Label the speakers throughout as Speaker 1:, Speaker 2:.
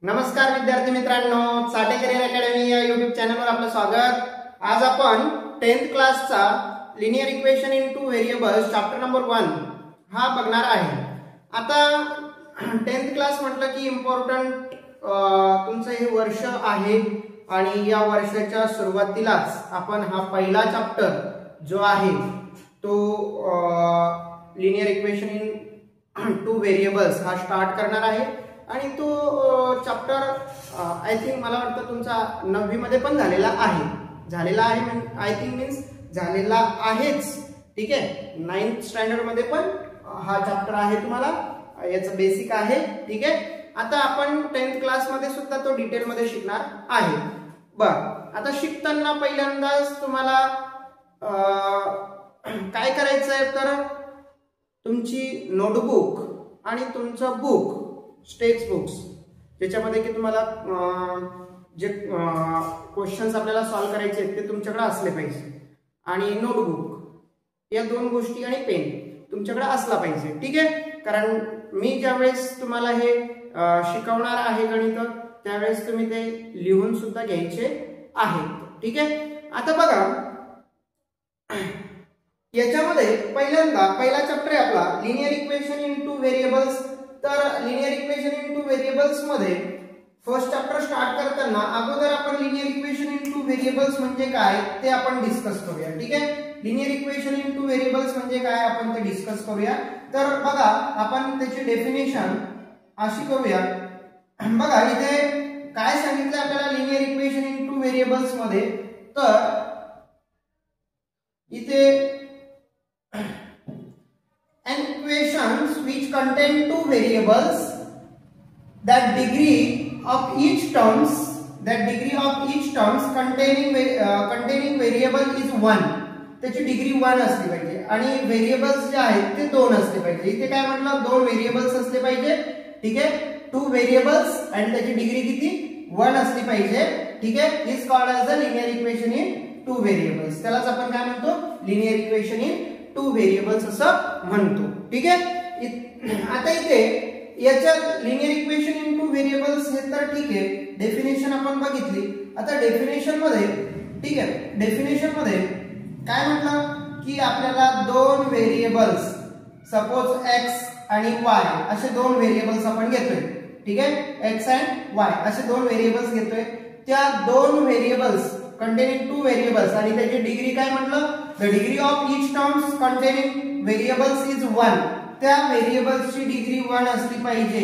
Speaker 1: नमस्कार विद्यार्थी मित्रांनो, साठे करियर अकॅडमी या YouTube चॅनलवर आपलं स्वागत। आज आपण 10th क्लासचा linear equation in two variables chapter number 1 हा बघणार आहे। आता 10th क्लास म्हटलं की इम्पॉर्टंट तुमचं हे वर्ष आहे आणि या वर्षाच्या सुरुवातीलाच आपण हा पहिला चॅप्टर जो आहे तो linear equation in two variables हा स्टार्ट करणार आहे आणि तो चॅप्टर आय थिंक मला वाटतं तुमचा 9वी मध्ये पण झालेला आहे आय थिंक मीन्स झालेला आहेच। ठीक आहे, 9th स्टँडर्ड मध्ये पण हा चॅप्टर आहे, तुम्हाला याचं बेसिक आहे। ठीक आहे, आता आपण 10th क्लास मध्ये सुद्धा तो डिटेल मध्ये शिकणार आहे। बरं, आता शिकताना पहिल्यांदाच तुम्हाला काय करायचं आहे तर तुमची नोटबुक आणि तुमचं बुक टेक्स्ट बुक्स ज्याच्यामध्ये की तुम्हाला जे क्वेश्चन्स आपल्याला सॉल्व करायचे आहेत ते तुमच्याकडे असले पाहिजे आणि नोटबुक या दोन गोष्टी आणि पेन तुमच्याकडे असला पाहिजे। ठीक आहे, कारण मी ज्यावेळेस तुम्हाला हे शिकवणार आहे गणित त्यावेळेस तुम्ही ते लिहून सुद्धा घ्यायचे आहे। ठीक आहे, आता बघा याच्यामध्ये पहिला चॅप्टर आहे आपला linear equation in two variables. तर linear equation in two variables मध्ये फर्स्ट चॅप्टर स्टार्ट करताना अगोदर आपण linear equation in two variables म्हणजे काय ते आपण डिस्कस करूया। ठीक आहे, linear equation in two variables म्हणजे काय आपण ते डिस्कस करूया। तर बघा आपण त्याची डेफिनेशन अशी करूया। बघा इथे काय सांगितलं आपल्याला linear equation in two variables मध्ये, तर इथे an equations which contain two variables that degree of each terms containing variable is 1, त्याची डिग्री 1 असली पाहिजे आणि व्हेरिएबल्स जे आहेत ते 2 असले पाहिजे। इथे काय म्हटलं, 2 व्हेरिएबल्स असले पाहिजे। ठीक आहे, 2 व्हेरिएबल्स आणि त्याची डिग्री किती 1 असली पाहिजे। ठीक आहे, is called as the linear equation in two variables. त्यालाच आपण काय म्हणतो, linear equation in two variables असं म्हणतो। ठीक आहे, आता इथे याच्या linear equation in two variables हे तर ठीक आहे, डेफिनेशन आपण बघितली। आता डेफिनेशन मध्ये ठीक आहे, डेफिनेशन मध्ये काय म्हटलं की आपल्याला 2 व्हेरिएबल्स सपोज x आणि y असे 2 व्हेरिएबल्स आपण घेतोय। ठीक आहे, x अँड y असे 2 व्हेरिएबल्स घेतोय। त्या 2 व्हेरिएबल्स कंटेनिंग 2 व्हेरिएबल्स आणि त्याची डिग्री काय म्हटलं, the degree of each terms containing variables is 1, त्या व्हेरिएबल्सची डिग्री 1 असली पाहिजे।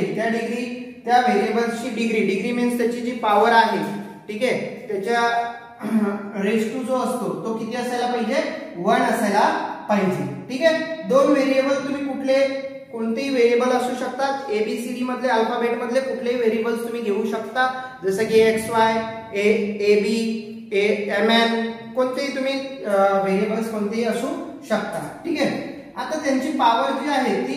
Speaker 1: त्या व्हेरिएबल्सची डिग्री मीन्स त्याची जी पॉवर आहे, ठीक आहे, त्याच्या रेस टू जो असतो तो किती असायला पाहिजे, 1 असायला पाहिजे। ठीक आहे, 2 व्हेरिएबल तुम्ही कोणतेही व्हेरिएबल असू शकतात, ABCD मधले अल्फाबेट मधले कुठलेही व्हेरिएबल्स तुम्ही घेऊ शकता, जसं की XY AB MN कोणतेही तुम्ही व्हेरिएबल्स कोणतेही असू शकता। ठीक आहे, आता त्यांची पॉवर जी आहे ती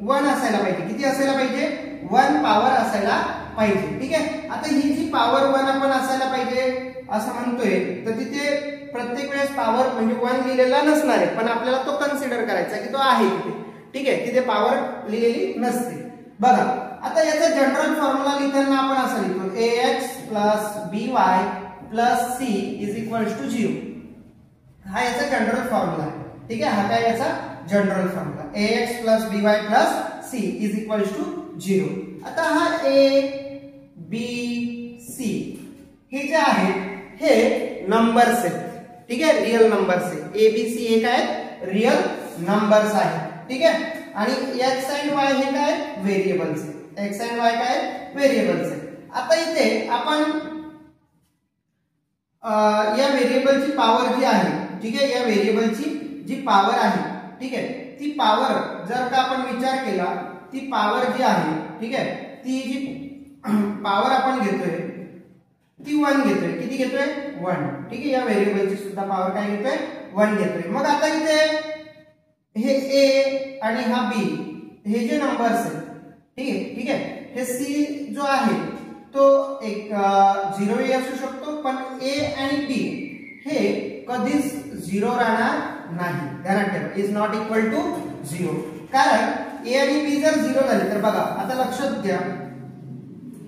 Speaker 1: 1 असायला पाहिजे। किती असायला पाहिजे, 1 पॉवर असायला पाहिजे। ठीक आहे, आता ही जी पॉवर 1 आपण असायला पाहिजे असं म्हणतोय, तर तिथे प्रत्येक वेळेस पॉवर म्हणजे 1 लिहिलेला नसणार आहे, पण आपल्याला तो कन्सिडर करायचा की तो आहे तिथे। ठीक आहे, तिथे पॉवर लिहिलेली नसते। बघा आता याचा जनरल फॉर्म्युला लिहिताना आपण असं लिहितो ax + by + c = 0, हा याचा जनरल फॉर्म्युला आहे। ठीक आहे, हा काय याचा general formula, ax + by + c = 0। आता हा a b c हे जे आहेत हे नंबर्स आहेत। ठीक आहे, रियल नंबर्स आहेत। a b c हे काय रियल नंबर्स आहेत। ठीक आहे, आणि x and y हे काय व्हेरिएबल्स आहेत। x and y काय व्हेरिएबल्स आहेत। आता इथे आपण या व्हेरिएबलची पॉवर जी आहे, ठीक आहे, या व्हेरिएबलची जी पॉवर आहे, ठीक आहे, ती पॉवर जर का आपण विचार केला, ती पॉवर जी आहे, ठीक आहे, ती जी पॉवर आपण घेतोय ती 1 घेतोय। किती घेतोय, 1। ठीक आहे, या व्हेरिएबलची सुद्धा पॉवर काय घेतोय, 1 घेतोय। मग आता इथे हे a आणि हा b हे जे नंबर्स आहेत, ठीक आहे, हे c जो आहे तो एक 0 असू शकतो, पण a आणि b हे कधीच 0 राहणार नाही। ध्यानात ठेवा, इज नॉट इक्वल टू 0, कारण a आणि b जर 0 झाले तर बघा आता लक्षात घ्या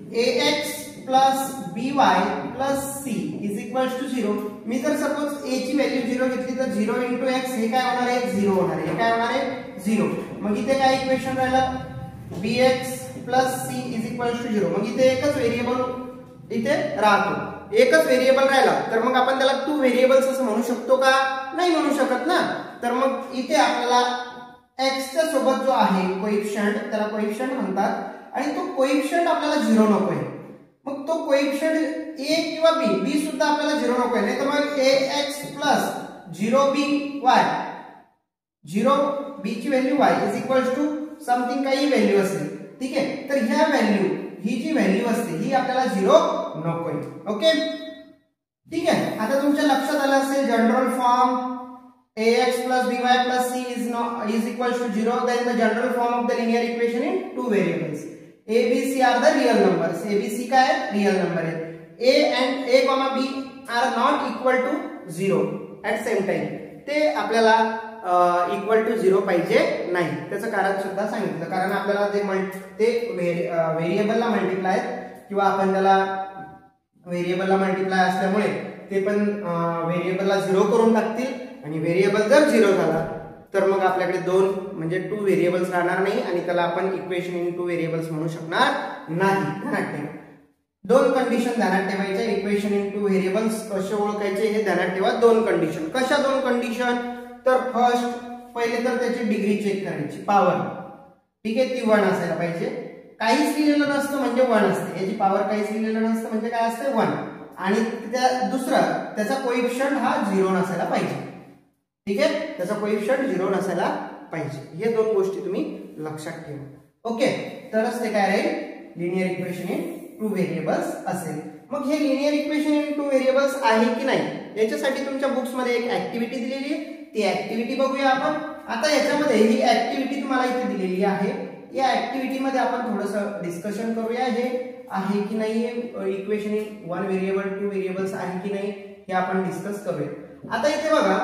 Speaker 1: ax plus by plus c is equals to 0. मी जर सपोज a ची व्हॅल्यू 0 घेतली तर 0 into x हे काय होणार आहे 0 होणार आहे. हे काय होणार आहे 0. मग इथे काय इक्वेशन राहिलं bx plus c is equals to 0. मग इथे एकच व्हेरिएबल इथे राहतो, एकच व्हेरिएबल राहिला तर मग आपण त्याला टू व्हेरिएबल्स असं म्हणू शकतो का? नाही म्हणू शकत ना. तर मग इथे आपल्याला x च्या सोबत जो आहे कोएफिशियंट त्याला कोएफिशियंट म्हणतात आणि तो कोएफिशियंट आपल्याला 0 नकोय. मग तो कोएफिशियंट a किंवा b सुद्धा आपल्याला 0 नकोय. नाही तर मग ax प्लस 0by 0b ची value y is equals to something काही व्हॅल्यू असेल. ठीक आहे. तर ह्या व्हॅल्यू ही जी व्हॅल्यू असते ही आपल्याला 0 नकोय. ओके ठीक आहे. आता तुमच्या लक्षात आलं असेल general form ax plus by plus c is equals to 0. Then the general form of the linear equation in two variables. A, B, C are the real numbers. A, B, C काय real number आहे. A and A, B are not equal to 0 at same time. ते आपल्याला equal to 0 पाहिजे नाही. त्याचं कारण सुद्धा सांगितलं. कारण आपल्याला ते व्हेरिएबलला मल्टिप्लाय किंवा आपण त्याला व्हेरिएबलला मल्टिप्लाय असल्यामुळे ते पण व्हेरिएबलला 0 करून टाकतील आणि व्हेरिएबल जर 0 झाला तर मग आपल्याकडे दोन म्हणजे टू व्हेरिएबल्स राहणार नाही आणि त्याला आपण इक्वेशन इन टू व्हेरिएबल्स म्हणू शकणार नाही. ध्यानात ठेवा. दोन कंडिशन ध्यानात ठेवायच्या. इक्वेशन इन टू व्हेरिएबल्स कसे ओळखायचे हे ध्यानात ठेवा. दोन कंडिशन. कशा दोन कंडिशन? तर फर्स्ट पहिले तर त्याची डिग्री चेक करायची, पॉवर. ठीक आहे, ती 1 असायला पाहिजे. काहीच लिहिलेलं नसतं म्हणजे 1 असते. याची पॉवर काहीच लिहिलेलं नसतं म्हणजे काय असते 1. आणि दुसरा त्याचा कोएफिशियंट हा 0 नसायला पाहिजे. ठीक आहे, त्याचा कोएफिशियंट 0 नसायला पाहिजे. हे दोन गोष्टी तुम्ही लक्षात ठेवा. ओके, तरच ते काय राहील linear equation in two variables असेल. मग हे linear equation in two variables आहे की नाही याच्यासाठी तुमच्या बुक्स मध्ये एक ऍक्टिव्हिटी दिलेली आहे. ती ऍक्टिव्हिटी बघूया आपण. आता याच्यामध्ये ही ऍक्टिव्हिटी तुम्हाला इथे दिलेली आहे. या ऍक्टिव्हिटी मध्ये आपण थोडंसं डिस्कशन करूया. हे आहे की नाही equation in one variable two variables आहे की नाही हे आपण डिस्कस करूया. आता इथे बघा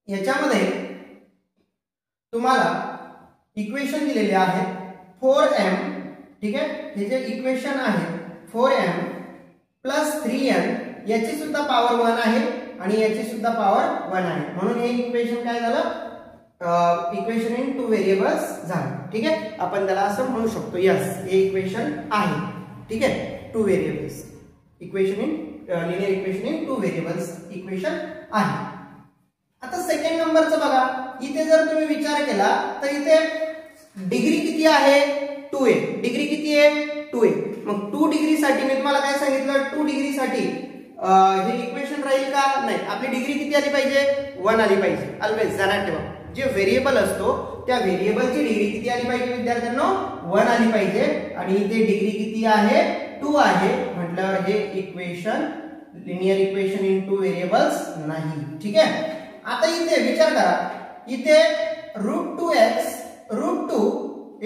Speaker 1: याच्यामध्ये तुम्हाला इक्वेशन दिलेले आहे 4m. ठीक आहे, हे जे इक्वेशन आहे 4m प्लस 3n याची सुद्धा पॉवर 1 आहे आणि याची सुद्धा पॉवर 1 आहे. म्हणून हे इक्वेशन काय झालं इक्वेशन इन टू व्हेरिएबल्स झालं. ठीक आहे, आपण त्याला असं म्हणू शकतो. यस, हे इक्वेशन आहे. ठीक आहे, two variables equation in linear equation in two variables equation आहे. आता सेकंड नंबरचं बघा. इथे जर तुम्ही विचार केला तर इथे डिग्री किती आहे 2a. डिग्री किती आहे 2a. मग 2 डिग्री साठी मी तुम्हाला काय सांगितलं 2 डिग्री साठी हे इक्वेशन राहील का? नाही. आपली डिग्री किती आली पाहिजे 1 आली पाहिजे. ऑलवेज ध्यानात ठेवा. जे व्हेरिएबल असतो त्या व्हेरिएबलची डिग्री किती आली पाहिजे विद्यार्थ्यांनो 1 आली पाहिजे. आणि इथे डिग्री किती आहे 2 आहे. म्हटलं हे equation linear equation in two variables नाही. ठीक आहे. आता इथे विचार करा. इथे √2x √2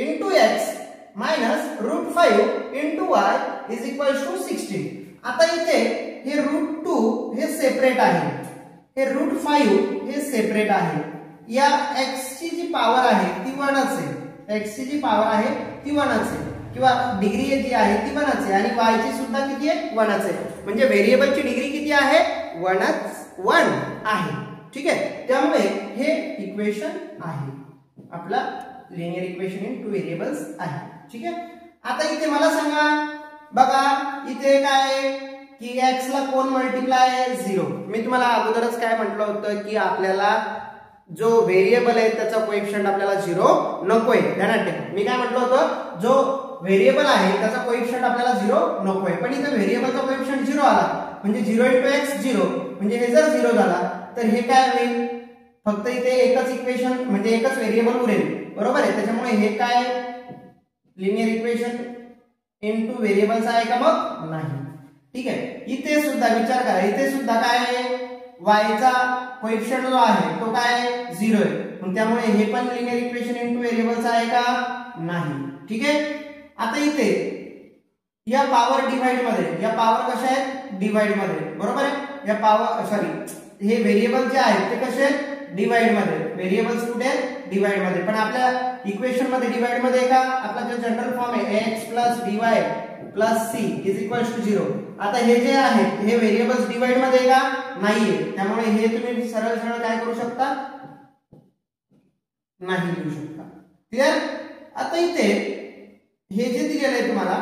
Speaker 1: into x minus √5 into y is equals to 16. आता इथे हे √2 हे सेपरेट आहे, हे √5 हे सेपरेट आहे. या x ची जी पॉवर आहे ती 1च आहे. x ची जी पॉवर आहे ती 1च आहे किंवा डिग्री जी आहे ती 1च आहे आणि y ची सुद्धा किती आहे 1च आहे. म्हणजे व्हेरिएबलची डिग्री किती आहे 1 आहे. ठीक आहे, त्यामुळे हे इक्वेशन आहे आपला linear equation in two variables आहे. ठीक आहे. आता इथे मला सांगा बघा इथे काय की x ला कोण मल्टिप्लाय आहे 0. मी तुम्हाला अगोदरच काय म्हटलं होतं की आपल्याला जो व्हेरिएबल आहे त्याचा कोएफिशियंट आपल्याला 0 नकोय. ध्यानात ठेवा. मी काय म्हटलं होतं जो व्हेरिएबल आहे त्याचा कोएफिशियंट आपल्याला 0 नकोय. पण इथे व्हेरिएबलचा कोएफिशियंट 0 आला म्हणजे 0 * x 0 म्हणजे हे जर 0 झाला तर हे काय होईल फक्त इथे एकच इक्वेशन म्हणजे एकच व्हेरिएबल उरेल. बरोबर आहे. त्याच्यामुळे हे काय linear equation in two variables आहे का मग नाही. ठीक आहे. इथे सुद्धा विचार करा. इथे सुद्धा काय आहे y चा कोएफिशियंट जो आहे तो काय 0 आहे. मग त्यामुळे हे पण linear equation in two variables आहे का नाही. ठीक आहे. आता इथे या पॉवर डिवाइड मध्ये या पॉवर कशा आहेत डिवाइड मध्ये. बरोबर आहे. या पॉवर सॉरी हे व्हेरिएबल जे आहेत ते कसे आहेत डिवाइड मध्ये. व्हेरिएबल्स कुठे आहेत डिवाइड मध्ये. पण आपल्या इक्वेशन मध्ये डिवाइड मध्ये का आपला जो जनरल फॉर्म आहे ax + by plus C is equals to 0. आता हे जे आहेत हे व्हेरिएबल्स डिवाइड मध्ये का नाहीये, त्यामुळे हे तुम्ही सरळ सरळ काय करू शकता, नाही लिहू शकता. क्लियर. आता इथे हे जे दिलेलं आहे तुम्हाला,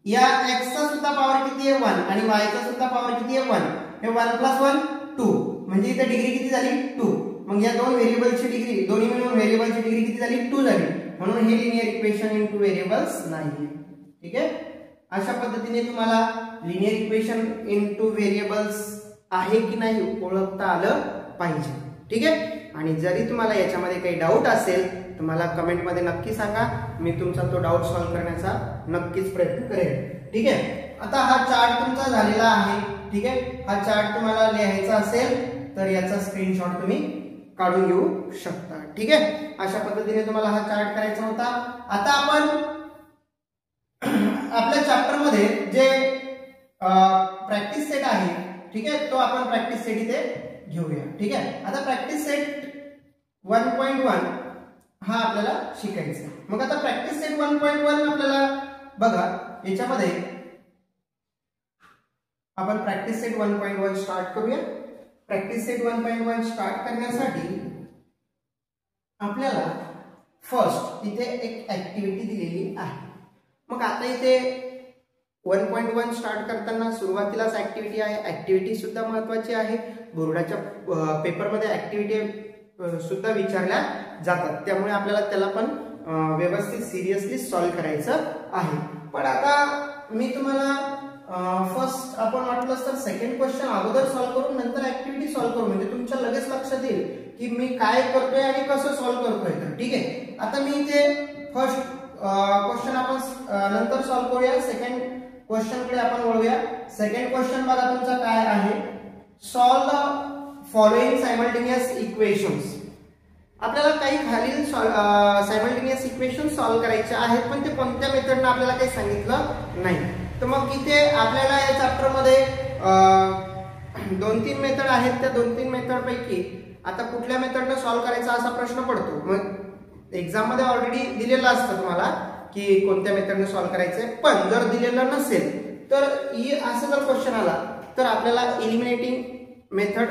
Speaker 1: या x चा सुद्धा पॉवर किती आहे 1 आणि y चा सुद्धा पॉवर किती आहे 1. हे 1 + 1 2, म्हणजे इथे डिग्री किती झाली 2. मग या दोन व्हेरिएबलची डिग्री, दोन्ही मिळून व्हेरिएबलची डिग्री किती झाली 2 झाली. म्हणून हे लिनियर इक्वेशन इनटू व्हेरिएबल्स नाहीये. ठीक आहे. अशा पद्धतीने तुम्हाला लिनियर इक्वेशन इनटू व्हेरिएबल्स आहे की नाही ओळखता आलं पाहिजे. ठीक आहे. आणि जरी तुम्हाला याच्यामध्ये काही डाऊट असेल तर मला कमेंटमध्ये नक्की सांगा, मी तुमचा तो डाऊट सॉल्व्ह करण्याचा नक्कीच प्रयत्न करेन. ठीक आहे. आता हा चार्ट तुमचा झालेला आहे. ठीक आहे. हा चार्ट तुम्हाला लिहायचा असेल तर याचा स्क्रीनशॉट तुम्ही काढून घेऊ शकता. ठीक आहे. अशा पद्धतीने तुम्हाला हा चार्ट करायचा होता. आता आपण आपल्या चॅप्टर मध्ये जे प्रॅक्टिस सेट आहे, ठीक आहे, तो आपण प्रॅक्टिस सेट इथे घेऊया. ठीक आहे. आता प्रॅक्टिस सेट 1.1 हा आपल्याला शिकायचा. मग आता प्रॅक्टिस सेट 1.1 आपल्याला बघा, याच्यामध्ये आपण प्रॅक्टिस सेट 1.1 स्टार्ट करूया. प्रॅक्टिस सेट 1.1 स्टार्ट करण्यासाठी आपल्याला फर्स्ट इथे एक ऍक्टिव्हिटी दिलेली आहे. मग आता इथे 1.1 स्टार्ट करताना सुरुवातीलाच ऍक्टिव्हिटी आहे. ऍक्टिव्हिटी सुद्धा महत्वाची आहे. बोर्डाच्या पेपरमध्ये ऍक्टिव्हिटी सुद्धा विचारल्या जातात, त्यामुळे आपल्याला त्याला पण व्यवस्थित सिरियसली सॉल्व्ह करायचं आहे. पण आता मी तुम्हाला फर्स्ट आपण वाटलं तर सेकंड क्वेश्चन अगोदर सॉल्व्ह करून नंतर ऍक्टिव्हिटी सॉल्व्ह करू, म्हणजे तुमच्या लगेच लक्षात येईल की मी काय करतोय आणि कसं सॉल्व्ह करतोय. तर ठीक आहे. आता मी इथे फर्स्ट क्वेश्चन आपण नंतर सॉल्व्ह करूया. सेकंड क्वेश्चन कडे आपण वळूया. सेकंड क्वेश्चन बघा तुमचा काय आहे, solve the following simultaneous equations. आपल्याला काही खालील सायमल्टेनियस इक्वेशन सॉल्व्ह करायचे आहेत, पण ते कोणत्या मेथडने आपल्याला काही सांगितलं नाही. तर मग इथे आपल्याला या चॅप्टर मध्ये 2-3 मेथड आहेत. त्या 2-3 मेथड पैकी आता कुठल्या मेथडने सॉल्व्ह करायचा असा प्रश्न पडतो. मग एक्झाम मध्ये ऑलरेडी दिलेलं असतं तुम्हाला की कोणत्या मेथडने सॉल्व्ह करायचंय, पण जर दिलेलं नसेल तर असं जर क्वेश्चन आला तर आपल्याला एलिमिनेटिंग मेथड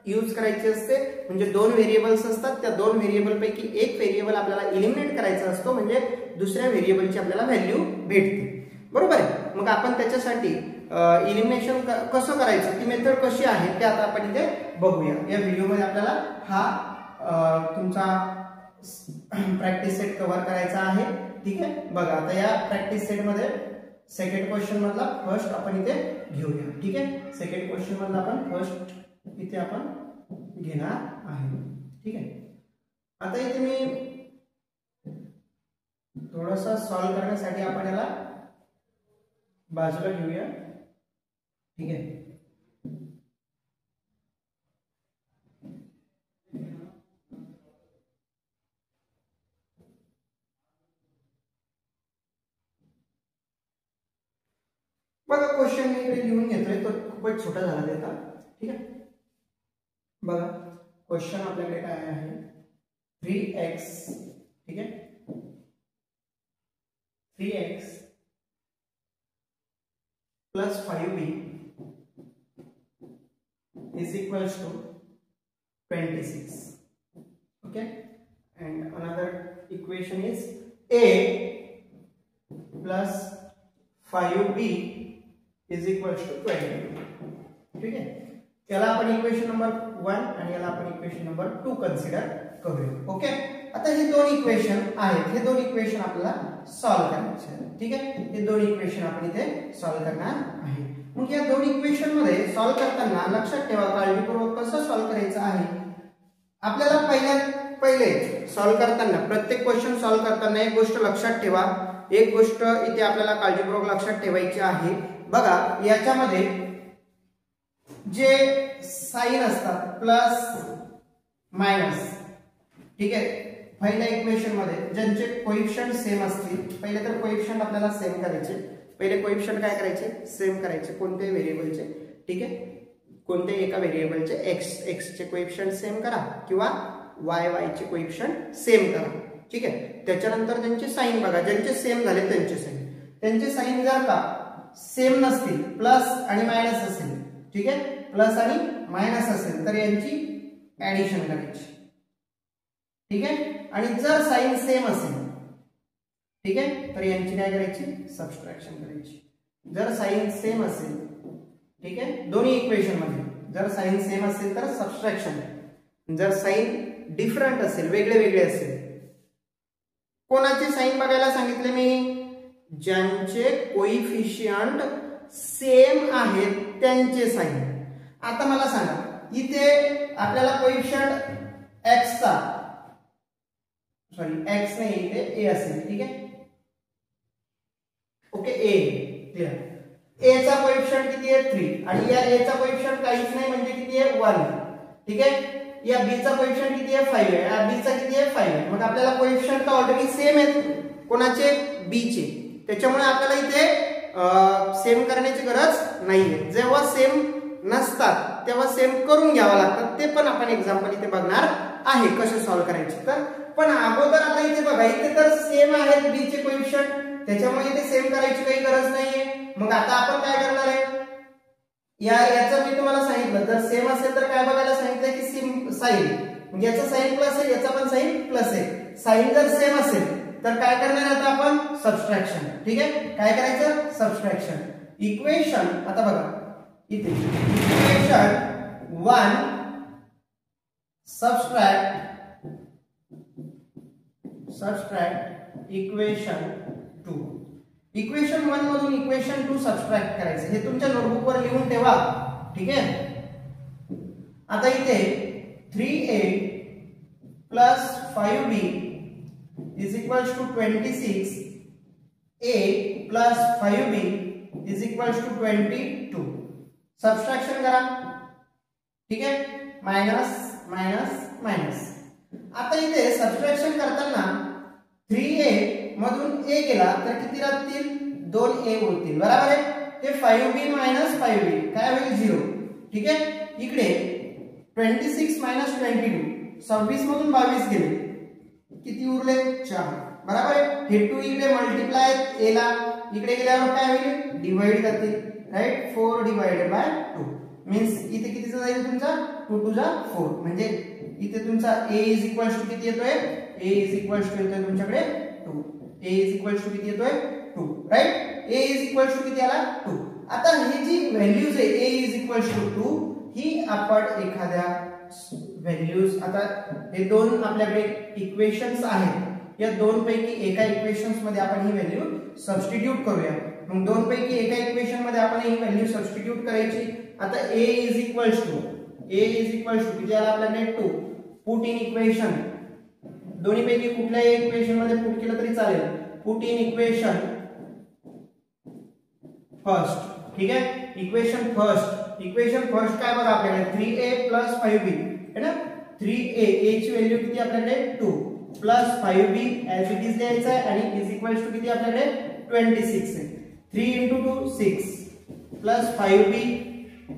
Speaker 1: यूज करायची असते. म्हणजे 2 व्हेरिएबल्स असतात, त्या 2 व्हेरिएबल पैकी एक व्हेरिएबल आपल्याला एलिमिनेट करायचा असतो, म्हणजे दुसऱ्या व्हेरिएबलची आपल्याला व्हॅल्यू भेटते. बरोबर आहे. मग आपण त्याच्यासाठी एलिमिनेशन कसं करायचं, ती मेथड कशी आहे ते आता आपण इथे बघूया. या व्हिडिओमध्ये आपल्याला हा तुमचा प्रॅक्टिस सेट कव्हर करायचा आहे. ठीक आहे. बघा आता या प्रॅक्टिस सेट मध्ये सेकंड क्वेश्चन मधला फर्स्ट आपण इथे घेऊया. ठीक आहे. सेकंड क्वेश्चन मधला आपण फर्स्ट इथे आपण घेणार आहे. ठीक आहे. आता इथे मी थोडासा सॉल्व्ह करण्यासाठी आपण याला बाजूला घेऊया. ठीक आहे. बघा क्वेश्चन मी इकडे लिहून घेतोय, तो खूपच छोटा झाला त्याचा. ठीक आहे. बघा क्वेश्चन आपल्याकडे काय आहे, 3x. ठीक आहे. 3x plus 5b is equals to 26. Okay. And another equation is a plus 5b is equals to 22. ठीक आहे. याला आपण इक्वेशन नंबर 1 आणि याला आपण इक्वेशन नंबर 2 कन्सिडर करूया. ओके. आता हे 2 इक्वेशन आहेत, हे 2 इक्वेशन आपल्याला सॉल्व्ह करायचे आहेत. ठीक आहे. हे 2 इक्वेशन आपण इथे सॉल्व्ह करणार आहे. मग या 2 इक्वेशन मध्ये सॉल्व्ह करताना लक्षात ठेवा, काळजीपूर्वक कसं सॉल्व्ह करायचं आहे. आपल्याला पहिले सॉल्व्ह करताना, प्रत्येक क्वेश्चन सॉल्व्ह करताना एक गोष्ट लक्षात ठेवा, एक गोष्ट इथे आपल्याला काळजीपूर्वक लक्षात ठेवायची आहे. बघा याच्यामध्ये जे साइन असतात प्लस मायनस, ठीक आहे, पहिल्या इक्वेशन मध्ये ज्यांचे कोएफिशिएंट सेम असतील, पहिले तर कोएफिशिएंट आपल्याला सेम करायचे. पहिले कोएफिशिएंट काय करायचे, सेम करायचे कोणत्याही व्हेरिएबलचे. ठीक आहे. कोणत्याही एका व्हेरिएबलचे x चे कोएफिशिएंट सेम करा किंवा y चे कोएफिशिएंट सेम करा. ठीक आहे. त्याच्यानंतर त्यांचे साइन बघा, ज्यांचे सेम झाले त्यांचे साइन. त्यांचे साइन जर का सेम नसतील, प्लस आणि मायनस असेल, ठीक आहे, प्लस आणि मायनस असेल तर यांची ऍडिशन करायची, ठीक आहे. आणि जर साइन सेम असेल, ठीक आहे, तर यांची काय करायची, सबट्रॅक्शन करायची. जर साइन सेम असेल, ठीक आहे, दोन्ही इक्वेशन मध्ये जर साइन सेम असेल तर सबट्रॅक्शन, जर साइन डिफरंट असेल, वेगळे वेगळे असेल. कोणाचे साइन बघायला सांगितले मी, ज्यांचे कोइफिशियंट सेम आहेत त्यांचे साइन. आता मला सांगा, इथे आपल्याला कोइफिशियंट x चा, सॉरी x नाही, इथे a असेल, ठीक आहे, ओके, a क्लियर. a चा कोइफिशियंट किती आहे 3 आणि या a चा कोइफिशियंट काहीच नाही म्हणजे किती आहे 1, ठीक आहे. या b चा कोइफिशियंट किती आहे 5 आहे, या b चा किती आहे 5 आहे. मग आपल्याला कोइफिशियंट तर ऑलरेडी सेम आहेत, कोणाचे, b चे, त्याच्यामुळे आपल्याला इथे सेम करण्याची गरज नाहीये. जेव्हा सेम नसतात तेव्हा सेम करून घ्यावा लागतात, ते पण आपण एक्झाम्पल इथे बघणार आहे कसे सॉल्व्ह करायचे. तर पण अगोदर आता इथे बघा, इथे तर सेम आहेत b चे कोइफिशियंट, त्याच्यामुळे इथे सेम करायची काही गरज नाहीये. मग आता आपण काय करणार आहे, याचं मी तुम्हाला सांगितलं जर सेम असेल तर काय बघायला सांगितलं की साइन, म्हणजे याचा साइन प्लस आहे, याचा पण साइन प्लस आहे. साइन जर सेम असेल तर काय करणार आता आपण, सबट्रॅक्शन, ठीक आहे. काय करायचं, सबट्रॅक्शन. इक्वेशन आता बघा इथे, इक्वेशन 1 सबट्रॅक्ट इक्वेशन 2. इक्वेशन 1 मधून इक्वेशन 2 सबट्रॅक्ट करायचं, हे तुमच्या नोटबुक वर लिहून ठेवा, ठीक आहे. आता इथे 3a plus 5b is equals to 26, a plus 5b is equals to 22. Subtraction करा, ठीक आहे, मायनस मायनस मायनस. आता इथे सबट्रॅक्शन करताना 3a मधून a गेला तर किती राहतील, 2a उरतील, बरोबर आहे. ते 5b मायनस 5b काय होईल 0, ठीक आहे. इकडे 26 मायनस 22, 26 मधून 22 गेले, किती उरले 4, बरोबर आहे. हे 2 इकडे मल्टिप्लाय a ला, इकडे गेल्यावर काय होईल, डिवाइड करतील, राइट. 4 डिवाइडेड बाय 2 मीन्स इथे कितीचा जाईल तुमचा, 2 टू जा 4, म्हणजे इथे तुमचा a इज इक्वल्स टू किती येतोय, a इज इक्वल्स टू येतोय तुमच्याकडे 2, a इज इक्वल्स टू किती येतोय 2, right. a is equals to किती आला 2. आता ही जी व्हॅल्यूज आहे a इज इक्वल्स टू 2, ही आपण एखाद्या व्हॅल्यूज, आता हे दोन आपल्याकडे इक्वेशन्स आहेत, या दोन पैकी एका इक्वेशन्स मध्ये आपण ही व्हॅल्यू सबस्टिट्यूट करूया. मग दोन पैकी एका इक्वेशन मध्ये आपण ही व्हॅल्यू सबस्टिट्यूट करायची. आता a इज इक्वल्स टू किती आला आपल्याकडे 2. पुट इन इक्वेशन, दोन्ही पैकी कुठल्याही इक्वेशन मध्ये पुट केलं तरी चालेल. पुट इन इक्वेशन फर्स्ट, ठीक आहे. इक्वेशन फर्स्ट काय बघा आपल्याकडे 3a प्लस 5b है ना. 3a ची व्हॅल्यू किती आपल्याकडे 2 plus 5b as it is द्यायचं आहे आणि इज इक्वल्स टू किती आपल्याकडे 26 आहे. 3 into 2 6 plus 5b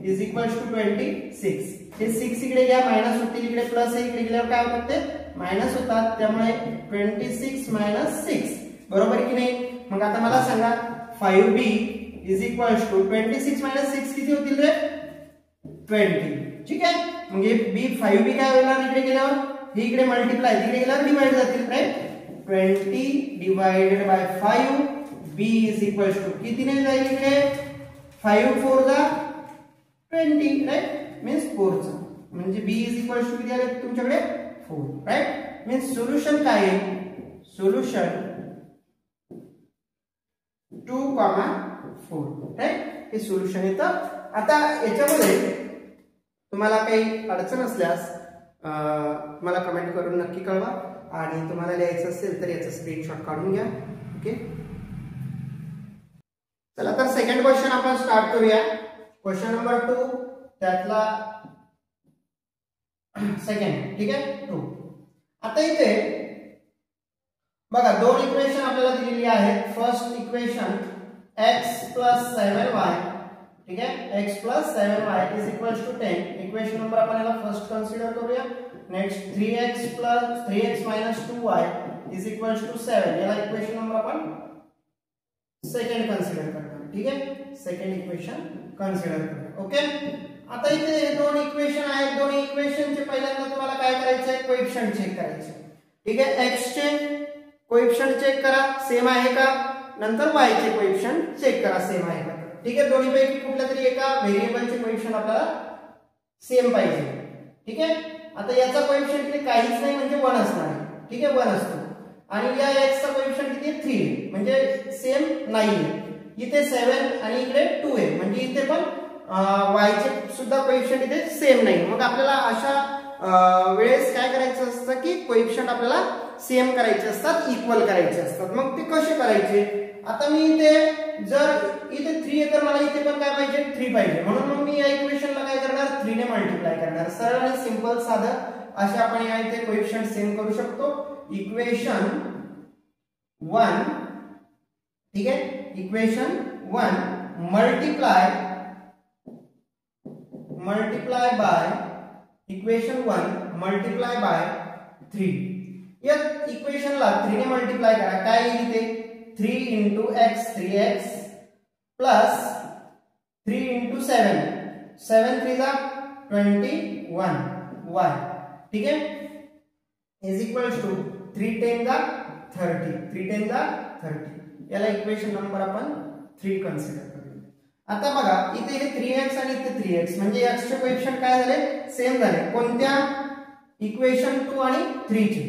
Speaker 1: is equals to 26. हे 6 इकडे घ्या, मायनस होतील, इकडे प्लस आहे, इकडे गेल्यावर काय होतात ते मायनस होतात, त्यामुळे 26 मायनस 6, बरोबर की नाही. मग आता मला सांगा 5b is equals to 26 minus 6 किती होतील रे 20, ठीक आहे. म्हणजे b 5b काय होणार, इकडे गेल्यावर हे इकडे मल्टिप्लाय, तिकडे गेल्यावर डिवाइड जातील, right. 20 divided by 5, b is equals to किती ने जाईल इकडे 5 4 जा 20, राइट. मीन्स 4 चा, म्हणजे b इज इक्वल्स टू किती आले तुमच्याकडे 4, राइट. मीन्स सोल्युशन काय आहे, सोल्युशन 2,4, राइट. हे सोल्युशन येतं. आता याच्यामध्ये तुम्हाला काही अडचण असल्यास मला कमेंट करून नक्की कळवा, आणि तुम्हाला लिहायचं असेल तर याचा स्क्रीनशॉट काढून घ्या, ओके. चला तर सेकंड क्वेश्चन आपण स्टार्ट करूया. क्वेश्चन नंबर 2 त्यातला सेकंड, ठीक आहे 2. आता इथे बघा दोन इक्वेशन आपल्याला दिलेली आहेत. First equation x plus 7y, ठीक आहे, x plus 7y is equals to 10. Equation number आपण याला फर्स्ट कन्सिडर करूया. Next 3x minus 2y is equals to 7, याला इक्वेशन नंबर आपण सेकंड कन्सिडर करणार, ठीक आहे, सेकंड इक्वेशन कन्सिडर करणार. ओके, आता इथे हे दोन इक्वेशन आहेत, दोन इक्वेशनचे पहिल्यांदा तुम्हाला काय करायचं आहे, कोएफिशिएंट चेक करायचे. ठीक आहे, x चे कोएफिशिएंट चेक करा सेम आहे का, नंतर y चे कोएफिशिएंट चेक करा सेम आहे का. ठीक आहे, दोन्ही पैकी कुठल्या तरी एका व्हेरिएबलचे कोएफिशिएंट आपल्याला सेम पाहिजे. ठीक आहे, आता याचा कोएफिशिएंट किती, काहीच नाही म्हणजे 1 असणार आहे. ठीक आहे, 1 असतो आणि या x चा कोएफिशिएंट किती आहे, 3 म्हणजे सेम नाही आहे. इथे 7 आणि इकडे 2 आहे म्हणजे इथे पण y चे सुद्धा कोएफिशिएंट इथे सेम नाही. मग आपल्याला अशा वेळेस काय करायचं असतं की कोएफिशिएंट आपल्याला सेम करायचे असतात, इक्वल करायचे असतात. मग ते कसे करायचे, आता मी इथे जर इथे 3 आहे तर मला इथे पण काय पाहिजे, 3 पाहिजे. म्हणून मग मी या इक्वेशनला काय करणार, 3 ने मल्टिप्लाय करणार. सरळ आणि सिंपल साधं असे आपण या इथे कोएफिशिएंट सेम करू शकतो. इक्वेशन 1, ठीक आहे, equation 1 multiply by equation 1 multiply by 3. या इक्वेशनला 3 ने मल्टिप्लाय करा, काय येईल इथे 3 into x 3x plus 3 into 7 7 3 जा 21 y. ठीक है, इज इक्वल्स टू 3 10 जा 30 3 10 जा 30. याला इक्वेशन नंबर आपण 3 कन्सिडर करूया. आता बघा इथे हे 3x आणि इथे 3x म्हणजे x चे कोएफिशिएंट काय झाले, सेम झाले. कोणत्या, इक्वेशन 2 आणि 3 चे,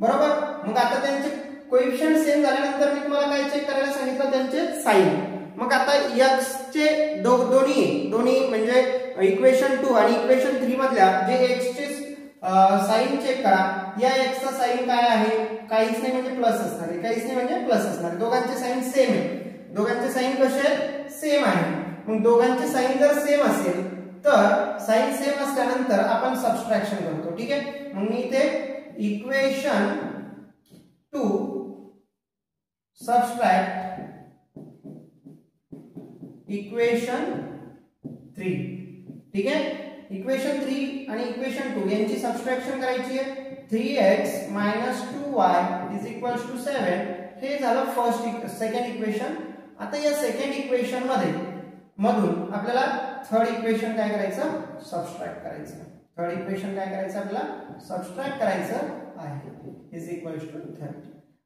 Speaker 1: बरोबर. मग आता त्यांचे कोएफिशिएंट सेम झाल्यानंतर मी तुम्हाला काय चेक करायला सांगितलं, त्यांचे साइन. मग आता x चे दोन्ही म्हणजे इक्वेशन 2 आणि इक्वेशन 3 मधल्या जे x चे साइन चेक करा. या x चा साइन काय आहे, काहीच नाही म्हणजे प्लस असणार आहे, काहीच नाही म्हणजे प्लस असणार आहे. दोघांचे साइन सेम आहे, दोघांचे साइन कसे आहेत, सेम आहे. मग दोघांचे साइन जर सेम असेल तर साइन सेम असल्यानंतर आपण सबट्रॅक्शन करतो. ठीक आहे, मग मी इथे इक्वेशन 2 सबट्रॅक्ट इक्वेशन 3. ठीक आहे, इक्वेशन 3 आणि इक्वेशन 2 यांची सबट्रॅक्शन करायची आहे. 3x - 2y = 7 हे झालं सेकंड इक्वेशन. आता या सेकंड इक्वेशन मधून आपल्याला थर्ड इक्वेशन काय करायचं, सबट्रॅक्ट करायचं. थर्ड इक्वेशन काय करायचं, आपल्याला सबट्रॅक्ट करायचं आहे, = 30.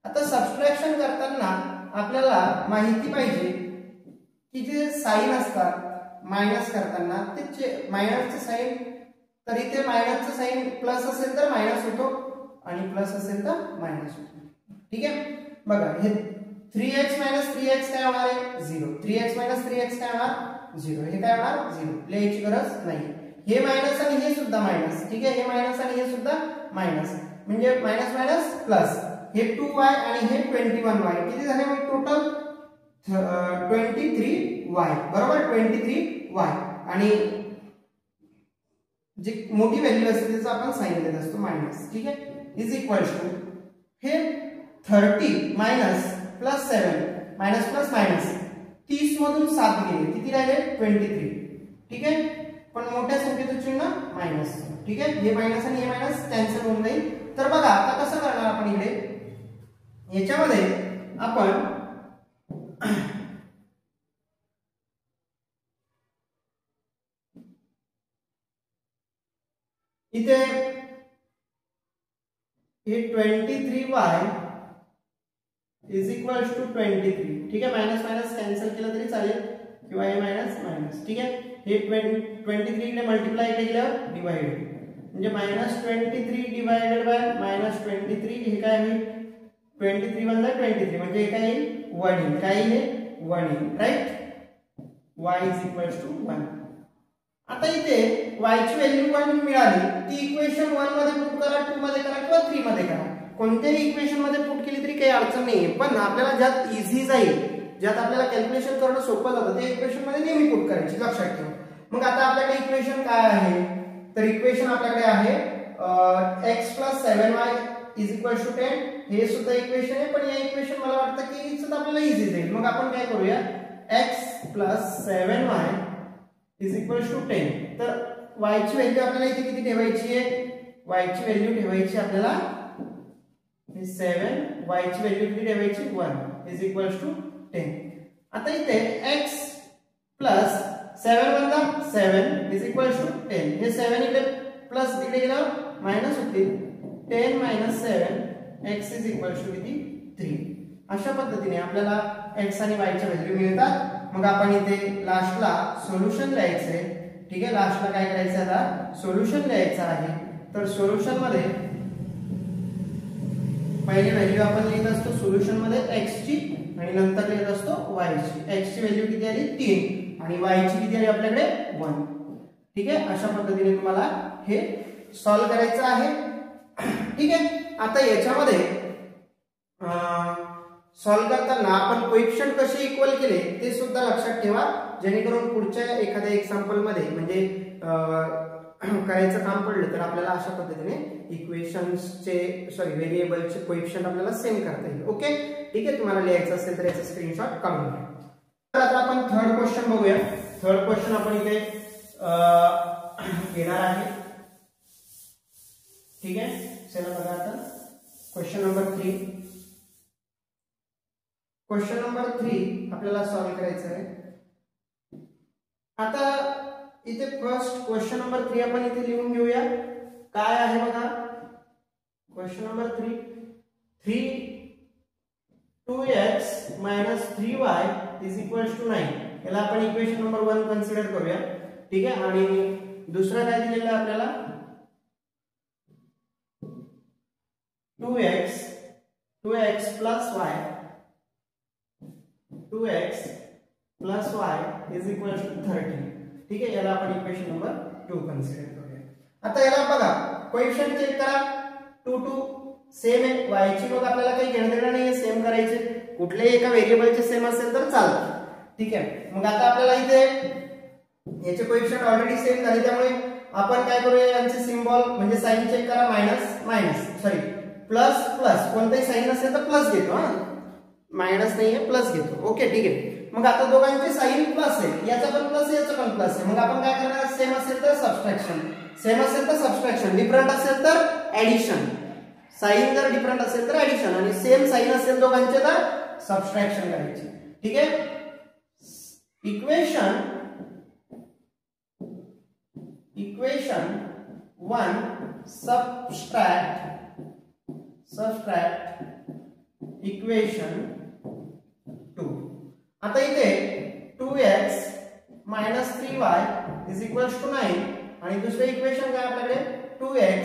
Speaker 1: आता सबट्रॅक्शन करताना आपल्याला माहिती पाहिजे की जे साइन असतात मायनस करताना ते मायनसचे साइन, तर इथे मायनसचं साइन प्लस असेल तर मायनस होतो आणि प्लस असेल तर मायनस होतो. ठीक आहे, बघा हे 3x - 3x काय होणार आहे, 0. 3x - 3x काय होणार, 0. हे काय होणार, 0. लिहायची गरज नाही. हे मायनस आणि हे सुद्धा मायनस. ठीक आहे, हे मायनस आणि हे सुद्धा मायनस म्हणजे मायनस मायनस प्लस. हे 2y आणि हे 21y किती झाले, मग टोटल 23y, बरोबर. 23y आणि जी मोठी व्हॅल्यू असते त्याचं आपण साइन देत असतो मायनस. ठीक आहे, = हे 30 minus plus 7 minus plus minus 30 मधून 7 गेले, किती राहिले, 23. ठीक आहे, पण मोठ्या संख्येचं चिन्ह मायनस. ठीक आहे, हे मायनस आणि हे मायनस कॅन्सल होऊन जाईल. तर बघा आता कसं करणार आपण, इकडे याच्यामध्ये आपण इथे हे 23y = 23. ठीक आहे, मायनस मायनस कॅन्सल केलं तरी चालेल किंवा हे मायनस मायनस. ठीक आहे, हे 23 इकडे मल्टिप्लाय इकडे केल्यावर डिवाइड म्हणजे -23 डिवाइडेड बाय -23. हे काय आहे, 23 × 23 म्हणजे हे काय येईल, 1 येईल. काय येईल, 1 येईल, राईट. y = 1. आता इथे y ची व्हॅल्यू 1 मिळाली, ती इक्वेशन 1 मध्ये पुट करा, 2 मध्ये करा किंवा 3 मध्ये करा. कोणत्याही इक्वेशन मध्ये पुट केली तरी काही अडचण नाहीये. पण आपल्याला ज्यात इझी जाईल, ज्यात आपल्याला कॅल्क्युलेशन करणं सोपं जातं, ते इक्वेशन मध्ये नेहमी पुट करायची, लक्षात ठेवा. मग आता आपल्याकडे इक्वेशन काय आहे, तर इक्वेशन आपल्याकडे आहे x + 7y = 10. हे सुद्धा इक्वेशन आहे, पण या इक्वेशन मला वाटतं की इथं आपल्याला इझी जाईल. मग आपण काय करूया, x + 7y = 10. तर y ची व्हॅल्यू आपल्याला इथे किती ठेवायची आहे, y ची व्हॅल्यू ठेवायची आपल्याला 7, y ची व्हॅल्यू किती ठेवायची, 1 = 10. आता इथे x प्लस 7 वजा 7 इज इक्वल टू 10. हे 7 इकडे प्लस तिकडे गेलं मायनस होतील. 10 minus 7 x is equal to किती 3. अशा पद्धतीने आपल्याला x आणि y च्या व्हॅल्यू मिळतात. मग आपण इथे लास्टला सोल्युशन लिहायचं आहे. ठीक आहे, लास्टला काय करायचं आता सोल्युशन लिहायचं आहे. तर सोल्युशन मध्ये पहिली व्हॅल्यू आपण लिहित असतो सोल्युशन मध्ये x ची आणि नंतर लिहित असतो y ची. x ची व्हॅल्यू किती आली 3 आणि y ची किती आली आपल्याकडे 1. ठीक आहे, अशा पद्धतीने तुम्हाला हे सॉल्व करायचं आहे. ठीक आहे, आता याच्यामध्ये सॉल्व करताना आपण कोएफिशिएंट कसे इक्वल केले ते सुद्धा लक्षात ठेवा, जेणेकरून पुढच्या एखाद्या एक्झाम्पल मध्ये म्हणजे करायचं काम पडलं तर आपल्याला अशा पद्धतीने इक्वेशन्सचे व्हेरिएबलचे कोएफिशिएंट आपल्याला सेम करता येईल. ओके, ठीक आहे, तुम्हाला लिहायचं असेल तर याचा स्क्रीनशॉट काढून घ्या. तर आता आपण थर्ड क्वेश्चन बघूया. थर्ड क्वेश्चन आपण इथे घेणार आहे. ठीक आहे, चला बघा आता क्वेश्चन नंबर 3. क्वेश्चन नंबर 3 आपल्याला सॉल्व करायचं आहे. आता इथे फर्स्ट क्वेश्चन नंबर 3 आपण इथे लिहून घेऊया. काय आहे बघा question number 3 2x minus 3y is equals to 9. याला आपण इक्वेशन नंबर 1 कन्सिडर करूया. ठीक आहे, आणि दुसरा काय दिलेला आहे आपल्याला 2x plus y 2x plus y is equals to 30. ठीक आहे, याला आपण इक्वेशन नंबर 2 कन्सिडर करूया. आता याला बघा कोएफिशिएंट चेक करा. 2 सेम आहे. y ची मग आपल्याला काही घेणं देणं नाहीये, सेम करायचे. कुठल्याही एका व्हेरिएबलचे सेम असेल तर चालतं. ठीक आहे, मग आता आपल्याला इथे याचे कोएफिशिएंट ऑलरेडी सेम झाले, त्यामुळे आपण काय करूया यांचे सिम्बॉल म्हणजे साइन चेक करा. प्लस प्लस कोणताही साइन असेल तर प्लस घेतो, मायनस नाहीये प्लस घेतो. ओके, ठीक आहे. मग आता दोघांचे साइन प्लस आहे, याचा पण प्लस आहे याचा पण प्लस आहे. मग आपण काय करणार सेम असेल तर सबट्रॅक्शन, सेम असेल तर सबट्रॅक्शन, डिफरंट असेल तर ऍडिशन. साइन जर डिफरंट असेल तर ऍडिशन आणि सेम साइन असेल दोघांचे तर सबट्रॅक्शन करायची. ठीक आहे, इक्वेशन 1 सबट्रॅक्ट इक्वेशन 2. आता इथे 2x minus 3y is equals to 9 आणि दुसरे इक्वेशन काय आपल्याकडे 2x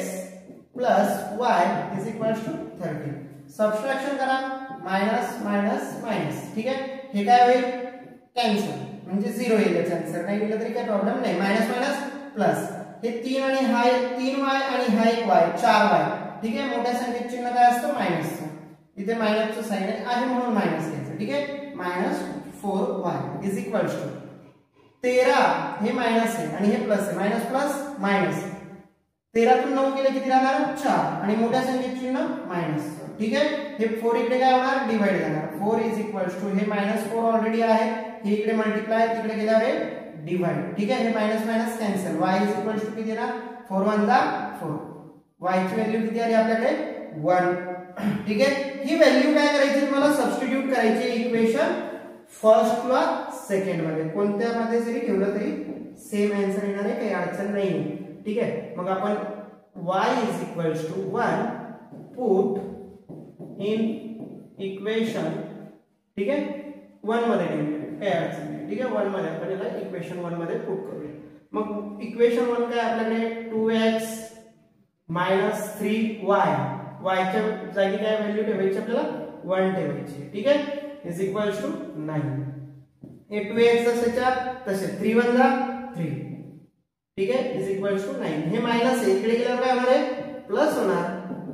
Speaker 1: plus y is equals to 30. Subtraction करा, मायनस मायनस मायनस. ठीक आहे, हे काय होईल कॅन्सल म्हणजे 0 येईल. याचा आन्सर नाही दिलं तरी काही प्रॉब्लेम नाही. मायनस मायनस प्लस, हे 3 आणि हा 3y आणि हा एक y 4y. ठीक आहे, मोठ्या संख्येत चिन्ह काय असतं मायनस. इथे मायनसचं साइन आहे म्हणून मायनस घ्यायचं. ठीक आहे, minus 4y is equal to 13. हे मायनस आहे आणि हे प्लस आहे. मायनस प्लस मायनस, 13 तून 9 गेले किती राहणार 4 आणि मोठ्या संख्येत चिन्ह मायनस. ठीक आहे, हे 4 इकडे काय होणार डिवाइड झाणार. 4 इज इक्वल टू हे मायनस 4 ऑलरेडी आहे, हे इकडे मल्टिप्लाय तिकडे गेल्यावर डिवाइड. ठीक आहे, हे minus minus cancel. y is equal to किती येणार 4 1 जा 4. y ची व्हॅल्यू किती आली आपल्याकडे 1. ठीक आहे, ही व्हॅल्यू काय करायची तुम्हाला सबस्टिट्यूट करायची इक्वेशन फर्स्ट किंवा सेकंड मध्ये, कोणत्या मध्ये जरी ठेवलं तरी सेम आन्सर येणार आहे, काही अडचण नाही. ठीक आहे, मग आपण y is equal to 1 put in equation. ठीक आहे, 1 मध्ये ठेवूया, काही अडचण नाही. ठीक आहे, 1 मध्ये आपण याला इक्वेशन 1 मध्ये पुट करूया. मग इक्वेशन 1 काय आपल्याकडे 2x minus 3y, y च्या जागी काय व्हॅल्यू ठेवायची आपल्याला 1 ठेवायची. ठीक आहे, इज इक्वल टू 9. हे 2x असेच्या तसे 3 1 जा 3. ठीक आहे, इज इक्वल टू 9. हे मायनस आहे, इकडे गेल्यावर काय होणार आहे प्लस होणार.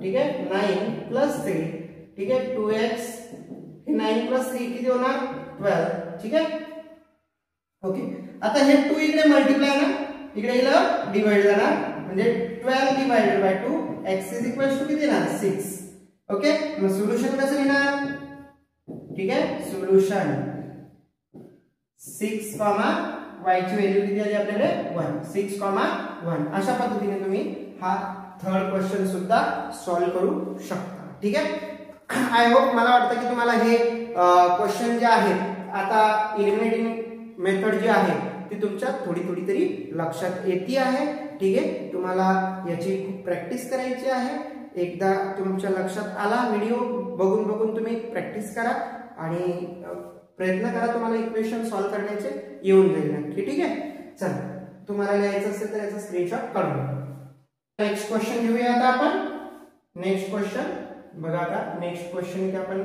Speaker 1: ठीक आहे, 9 प्लस 3. ठीक आहे, 2x हे 9 प्लस 3 किती होणार 12. ठीक आहे, ओके. आता हे 2 इकडे मल्टिप्लाय ना, इकडे गेलं डिवाइड जाणार म्हणजे 12 divided by 2 x is equal to किती येणार 6. ओके, मग सोल्युशन कसं येणार. ठीक आहे, सोल्युशन 6, y ची व्हॅल्यू किती आली आपल्याकडे 1. 6, 1. अशा पद्धतीने तुम्ही हा थर्ड क्वेश्चन सुद्धा सॉल्व्ह करू शकता. ठीक आहे, आय होप मला वाटतं की तुम्हाला हे क्वेश्चन जे आहेत आता इलिमिनेटिंग मेथड जी आहे ती तुमच्या थोडी थोडी तरी लक्षात येते आहे. ठीक आहे, तुम्हाला याची खूप प्रॅक्टिस करायची आहे. एकदा तुमच्या लक्षात आला व्हिडिओ बघून बघून तुम्ही प्रॅक्टिस करा आणि प्रयत्न करा तुम्हाला इक्वेशन सॉल्व्ह करण्याचे येऊन जाईल नक्की. ठीक आहे, चला तुम्हाला लिहायचं असेल तर याचा स्क्रीनशॉट काढून. नेक्स्ट क्वेश्चन घेऊया आता आपण. नेक्स्ट क्वेश्चन बघा. आता नेक्स्ट क्वेश्चन की आपण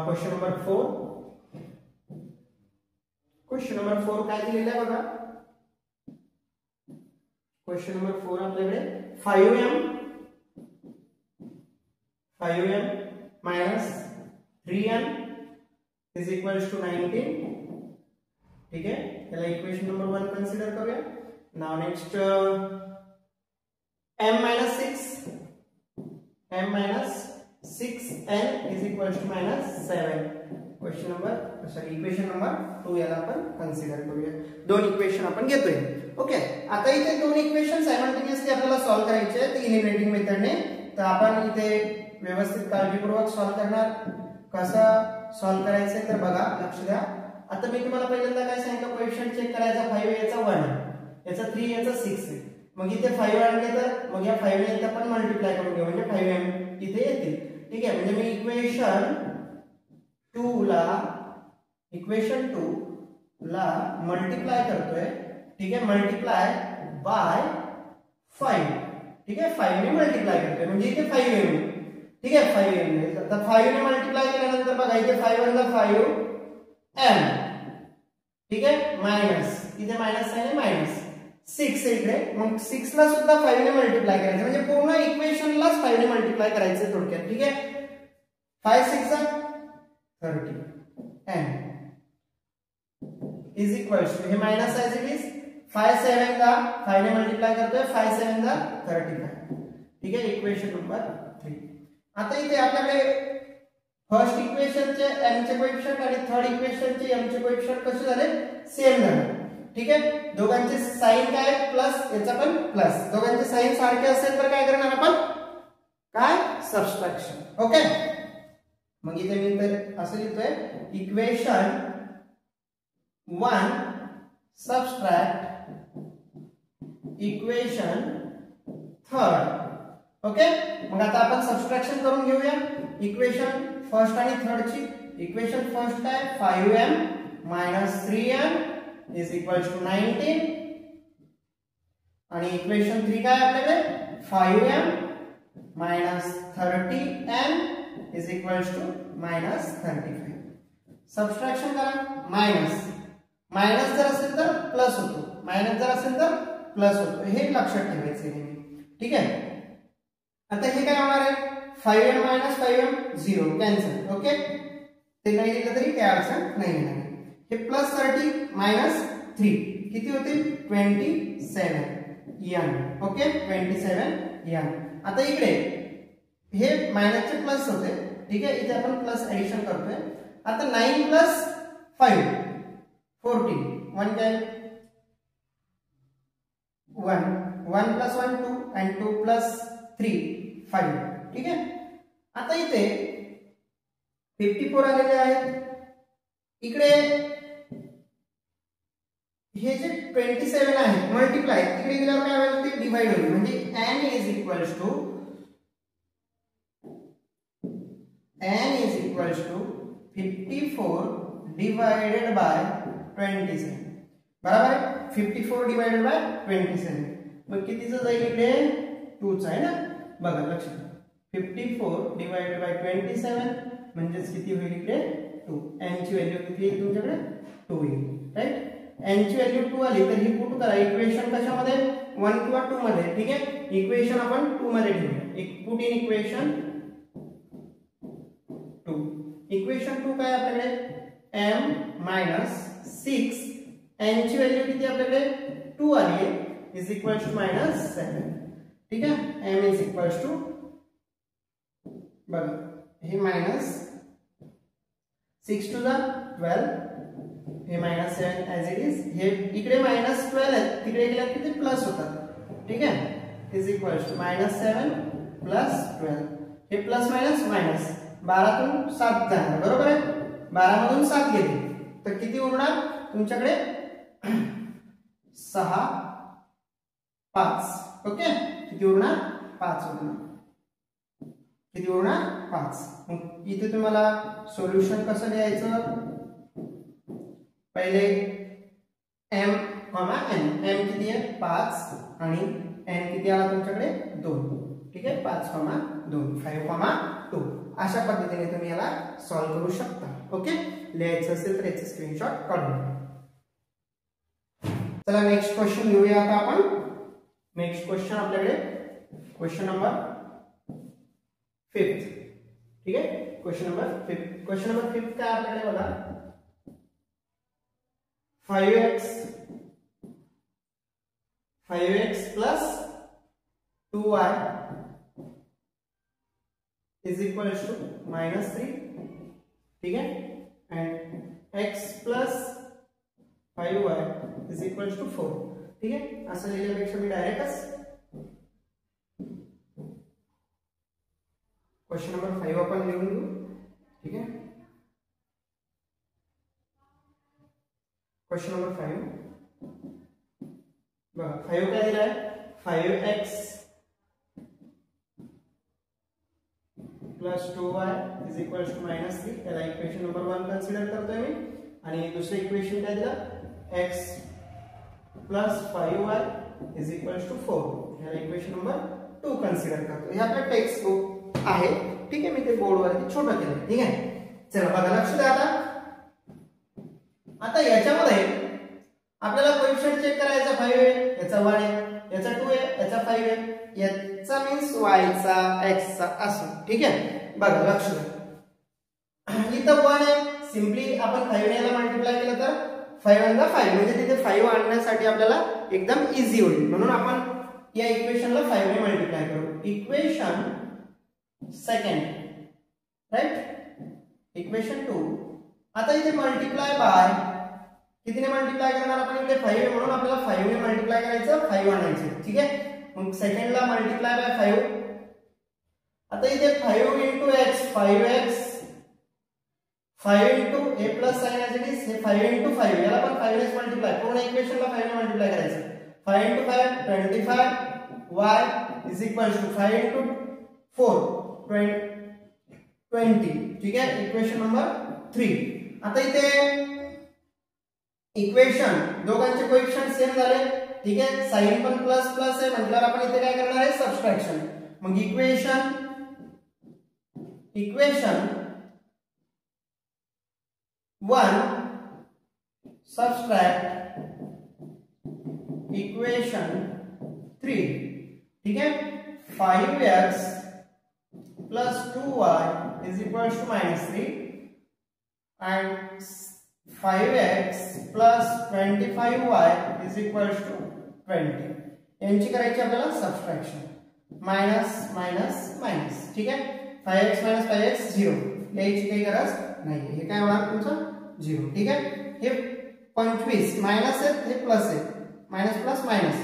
Speaker 1: क्वेश्चन नंबर 4. क्वेश्चन नंबर 4 काय दिलेलं आहे बघा. क्वेश्चन नंबर 4 आपल्याकडे 5m minus 3n is equals to 19. ठीक आहे, त्याला इक्वेशन नंबर 1 कन्सिडर करूया. नाव next m minus 6n is equals to -7. Question number sorry equation number 2 याला आपण कन्सिडर करूया. दोन इक्वेशन आपण घेतोय. ओके, आता इथे दोन इक्वेशन सायमल्टेनियसली आपल्याला सॉल्व्ह करायचे आहेत इलिमिनेटिंग मेथडने. तर आपण इथे व्यवस्थित काळजीपूर्वक सॉल्व्ह करणार. कसं सॉल्व्ह करायचंय तर बघा, लक्ष द्या. आता मी तुम्हाला पहिल्यांदा काय सांगितलं, कोएफिशिएंट चेक करायचा. 5 याचा 1, याचा 3, याचा 6 आहे. मग इथे 5 आणले तर मग या 5 ने इथे आपण मल्टिप्लाय करून घेऊ म्हणजे 5m इथे येतील. ठीक आहे, म्हणजे मी इक्वेशन 2 ला मल्टिप्लाय करतोय. ठीक आहे, मल्टिप्लाय बाय 5. ठीक आहे, 5 ने मल्टिप्लाय करतोय म्हणजे इथे 5m. ठीक आहे, 5m येईल. आता 5 ने मल्टिप्लाय केल्यानंतर बघा इथे 5 ला 5m. ठीक आहे, मायनस इथे मायनस आहे मायनस 6 इकडे. मग 6 ला सुद्धा 5 ने मल्टिप्लाय करायचं म्हणजे पूर्ण इक्वेशनलाच 5 ने मल्टिप्लाय करायचं थोडक्यात. ठीक आहे, 5 6 30 n इज इक्वल्स टू हे मायनस ॲज इट इज 5 7 ला 5 ने मल्टिप्लाय करतोय 5 7 ला 35. ठीक आहे, इक्वेशन नंबर 3. आता इथे आपल्याकडे फर्स्ट इक्वेशनचे m चे कोएफिशिएंट आणि थर्ड इक्वेशनचे m चे कोएफिशिएंट कसे झाले, सेम झाले. ठीक आहे, दोघांचे साइन काय प्लस, याचा पण प्लस. दोघांचे साइन सारखे असेल तर काय करणार आपण, काय सबट्रॅक्शन. ओके, मग इथे मी तर असं लिहितोय इक्वेशन 1 सबट्रॅक्ट इक्वेशन 3. ओके, मग आता आपण सबट्रॅक्शन करून घेऊया इक्वेशन फर्स्ट आणि थर्ड ची. इक्वेशन फर्स्ट काय 5m minus 3n is equals to 19 आणि इक्वेशन 3 काय आपल्याकडे 5m minus 30n is equals to -35. Subtraction करा. मायनस जर असेल तर प्लस होतो, मायनस जर असेल तर प्लस होतो, हे लक्षात ठेवायचं नेहमी. ठीक आहे, आता हे काय होणार आहे 5m minus 5m 0 cancel. Okay, ते नाही दिलं तरी काय अडचण नाही येणार. हे प्लस 30 मायनस 3 किती होते 27n. Okay, 27n. आता इकडे हे मायनसचे प्लस होते. ठीक आहे, इथे आपण प्लस ऍडिशन करतोय. आता 9 प्लस 5 14. 1 काय 1 प्लस 1 2 and 2 प्लस 3 5. ठीक आहे, आता इथे 54 आलेले आहेत. इकडे हे जे 27 आहे मल्टिप्लाय तिकडे गेल्यावर काय होईल ते डिवाइड होईल म्हणजे n is equals to 54 divided by 27. बरोबर आहे, 54 डिवाइडेड बाय 27. मग कितीचं जाईल इकडे 2च आहे ना. बघा लक्षात 54 डिवाइडेड बाय 27 म्हणजेच किती होईल इकडे 2. n ची व्हॅल्यू किती येईल तुमच्याकडे 2 येईल. राईट, n ची व्हॅल्यू 2 आली तर ही पुट करा इक्वेशन कशामध्ये 1 किंवा 2 मध्ये. ठीक आहे, इक्वेशन आपण 2 मध्ये ठेवूया. Put in equation 2. इक्वेशन 2 काय आपल्याकडे m minus 6 n ची व्हॅल्यू किती आपल्याकडे 2 आली आहे इज इक्वल्स टू -7. ठीक आहे, m इज इक्वल्स टू बघा हे मायनस 6 टू द 12 हे -7 ॲज इट इज. हे इकडे -12 आहे तिकडे गेला किती प्लस होतात. ठीक आहे, इज इक्वल्स टू -7 प्लस 12. हे प्लस मायनस मायनस 12 तून 7 जाणार. बरोबर आहे, 12 मधून 7 गेले तर किती उरणार तुमच्याकडे 6 5. ओके, किती उरणार 5 उरणार. किती उरणार 5. मग इथे तुम्हाला सोल्युशन कसं लिहायचं, पहिले m, n. m किती आहे 5 आणि n किती आला तुमच्याकडे 2. ठीक आहे, 5, 2, 5, 2. अशा पद्धतीने तुम्ही याला सॉल्व्ह करू शकता. ओके, लिहायचं असेल तर याचा स्क्रीनशॉट काढून घ्या. चला नेक्स्ट क्वेश्चन घेऊया आता आपण. नेक्स्ट क्वेश्चन आपल्याकडे क्वेश्चन नंबर 5. ठीक आहे, क्वेश्चन नंबर 5. क्वेश्चन नंबर 5 काय आपल्याकडे बघा, 5x plus 2y is equals to -3. ठीक है, and x plus 5y is equals to 4. ठीक है, असं लिहिल्यापेक्षा मी डायरेक्टच क्वेश्चन नंबर 5 आपण लिहून घेऊ. ठीक है, क्वेश्चन नंबर 5 बघा, 5 काय दिलाय, 5x plus 2y is equals to -3. त्याला इक्वेशन नंबर 1 कन्सिडर करतोय मी. आणि दुसरं इक्वेशन काय दिलं, x plus 5y is equals to 4. याला इक्वेशन नंबर 2 कन्सिडर करतो. हे आपलं टेक्स्ट बुक आहे. ठीक आहे, मी ते बोर्डवरती छोटं केलं. ठीक आहे, चला बघा, लक्ष द्या. आता याच्यामध्ये आपल्याला कोएफिशिएंट चेक करायचा, 5 आहे, याचा 1 आहे, याचा 2 आहे, याचा 5 आहे, याचा मीन्स y चा x चा असं. ठीक आहे, बघा लक्ष द्या. इथं 1 आहे, सिंपली आपण 5 ने याला मल्टिप्लाय केलं तर 5 × 5 म्हणजे तिथे 5 आणण्यासाठी आपल्याला एकदम इझी होईल. म्हणून आपण या इक्वेशनला 5 ने मल्टिप्लाय करू. Equation second, right, equation 2. आता इथे मल्टिप्लाय बाय कितीने मल्टिप्लाय करणार आपण, इथे 5 आहे म्हणून आपल्याला 5 ने मल्टिप्लाय करायचं, 5 आणायचे. ठीक आहे, मग सेकंडला मल्टिप्लाय बाय 5. आता इथे 5 × x, 5x, 5 × a plus sign as it is, हे 5 × 5 याला पण 5 ने मल्टिप्लाय, पूर्ण इक्वेशनला 5 ने मल्टिप्लाय करायचं. 5 × 5 25 y इज इक्वल्स टू 5 × 4 20. ठीक आहे, इक्वेशन नंबर 3. आता इथे इक्वेशन दोघांचे कोएफिशिएंट सेम झाले. ठीक आहे, साइन पण प्लस प्लस आहे म्हटल्यावर आपण इथे काय करणार आहे, सबट्रॅक्शन. मग इक्वेशन 1 सबट्रॅक्ट इक्वेशन 3. ठीक आहे, 5x plus 2y is equals to -3 and 5x plus 25y is equals to 20. यांची करायची आपल्याला सबट्रॅक्शन, मायनस मायनस मायनस. ठीक आहे, 5x minus 5x 0 याची काही गरज नाही. हे काय होणार तुमचं 0. ठीक आहे, हे 25 मायनस आहे, हे प्लस आहे, मायनस प्लस मायनस,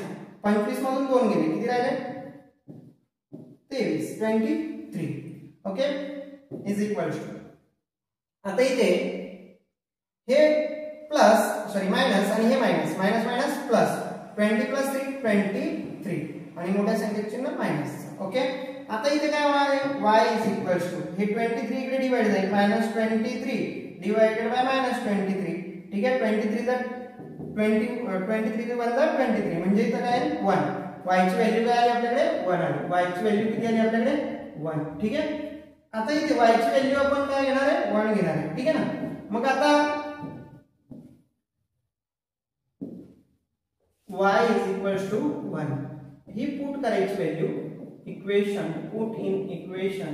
Speaker 1: 25 मधून 2 गेले, किती राहिले 23, 23. Okay, is equals to. आता इथे हे प्लस सॉरी मायनस आणि हे minus, minus minus plus, 20 plus 3 23 आणि मोठ्या संख्येचे चिन्ह मायनस. ओके, आता इथे काय होणार आहे, y इज इक्वल्स टू हे 23 इकडे डिवाइड जाईल, -23 डिवाइडेड बाय -23. ठीक आहे, 23 चा 23 चा 23 म्हणजे इथं काय आहे 1. y ची व्हॅल्यू काय आली आपल्याकडे 1 आली. y ची व्हॅल्यू किती आली आपल्याकडे 1. ठीक आहे, आता इथे y ची व्हॅल्यू आपण काय घेणार आहे 1 घेणार आहे. ठीक आहे ना, मग आता y इज इक्वल्स टू 1 ही पुट करायची value, equation put in equation.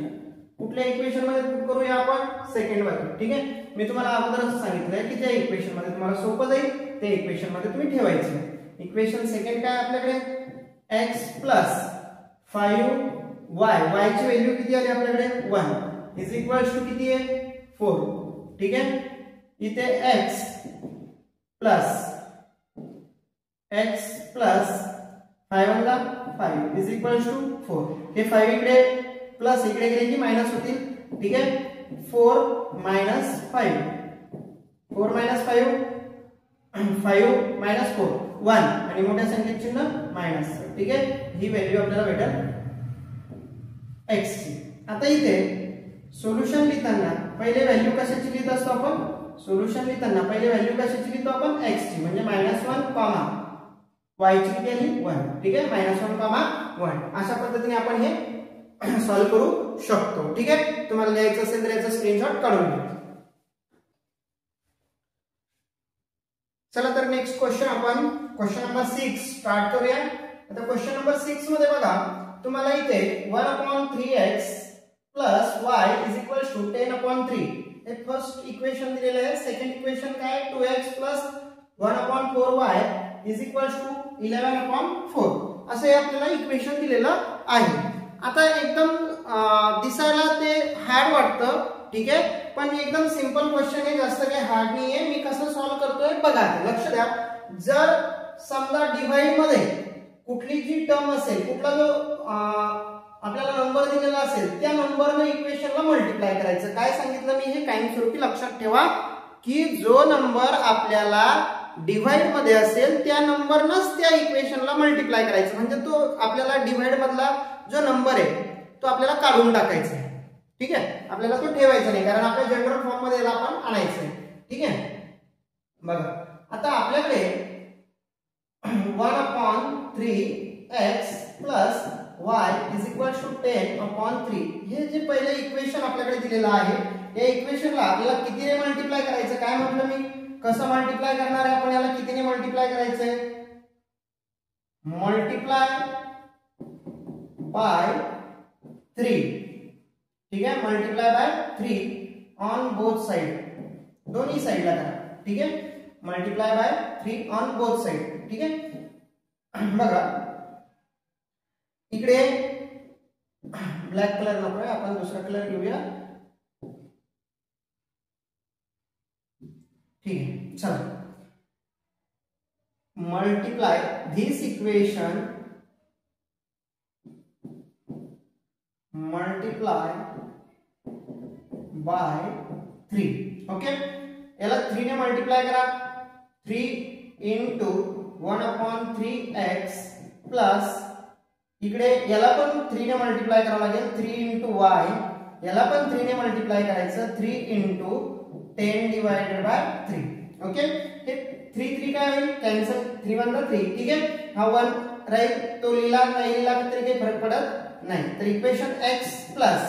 Speaker 1: कुठल्या इक्वेशन मध्ये पुट करूया आपण, सेकंड मध्ये. ठीक आहे, मी तुम्हाला अगोदरच सांगितलंय की त्या इक्वेशन मध्ये तुम्हाला सोपं जाईल, त्या इक्वेशन मध्ये तुम्ही ठेवायचं. इक्वेशन सेकंड काय आपल्याकडे, x प्लस 5y, y ची व्हॅल्यू किती आली आपल्याकडे 1 इज इक्वल्स टू किती आहे 4. ठीक आहे, इथे x प्लस 5 ला 5 इज इक्वल्स टू 4. हे 5 इकडे प्लस इकडे गेले की मायनस होतील. ठीक आहे, 4 - 5 4 मायनस 5 5 मायनस 4 1 आणि मोठ्या संख्येत चिन्ह मायनस. ठीक आहे, ही व्हॅल्यू आपल्याला भेटेल x ची. आता इथे सोल्युशन लिहिताना पहिले व्हॅल्यू कशाची लिहित असतो आपण? सोल्युशन लिहिताना पहिले व्हॅल्यू कशाची लिहितो आपण? x ची, म्हणजे -1, y ची किती आली 1. ठीक आहे, -1, 1 अशा पद्धतीने आपण हे सॉल्व्ह करू शकतो. ठीक आहे, तुम्हाला लिहायचं असेल तर याचा स्क्रीनशॉट काढून घ्या. चला तर नेक्स्ट क्वेश्चन आपण क्वेश्चन नंबर 6 स्टार्ट करूया. आता क्वेश्चन नंबर 6 मध्ये बघा, तुम्हाला इथे 1/3x + y = 10/3 हे फर्स्ट इक्वेशन दिलेलं आहे. सेकंड इक्वेशन काय आहे? 2x + 1/4y = 11/4 असं हे आपल्याला इक्वेशन दिलेलं आहे. आता एकदम दिसायला ते हार्ड वाटतं, ठीक आहे, पण एकदम सिंपल क्वेश्चन आहे, जास्त काही हार्ड नाहीये. मी कसं सॉल्व्ह करतोय बघा, लक्ष द्या. जर समजा डिव्हाइड मध्ये कुठली जी टर्म असेल, कुठला जो आपल्याला नंबर दिलेला असेल, त्या नंबरने इक्वेशनला मल्टिप्लाय करायचं. काय सांगितलं मी हे कायमस्वरूपी लक्षात ठेवा, की जो नंबर आपल्याला डिव्हाइड मध्ये असेल त्या नंबरनंच त्या इक्वेशनला मल्टिप्लाय करायचं. म्हणजे तो आपल्याला डिव्हाइड मधला जो नंबर आहे तो आपल्याला काढून टाकायचा आहे. ठीक आहे, आपल्याला तो ठेवायचा नाही, कारण आपल्या जनरल फॉर्म मध्ये याला आपण आणायचं आहे. ठीक आहे, बघा आता आपल्याकडे 1/3x + y = 10/3 हे जे पहिले इक्वेशन आपल्याकडे दिलेलं आहे, या इक्वेशनला आपल्याला कितीने मल्टिप्लाय करायचं? काय म्हटलं मी, कसं मल्टिप्लाय करणार आहे आपण? याला कितीने मल्टिप्लाय करायचंय? Multiply by 3. ठीक आहे, multiply by 3 on both side, दोन्ही साइडला करा. ठीक आहे, multiply by 3 on both side. ठीक आहे, बघा इकडे ब्लॅक कलर नकोय, आपण दुसरा कलर घेऊया. ठीक आहे, चला multiply this equation multiply by 3. Okay, याला 3 ने मल्टिप्लाय करा. 3 × 1/3x प्लस इकडे याला पण 3 ने मल्टिप्लाय करावं लागेल. 3 × y याला पण 3 ने मल्टिप्लाय करायचं. 3 × 10/3. ओके, हे 3 काय होईल? कॅन्सल. 3 × 3. ठीक आहे, हा 1 राहील, तो लिहिला नाही लिहिला तरी काही फरक पडत नाही. तर इक्वेशन x प्लस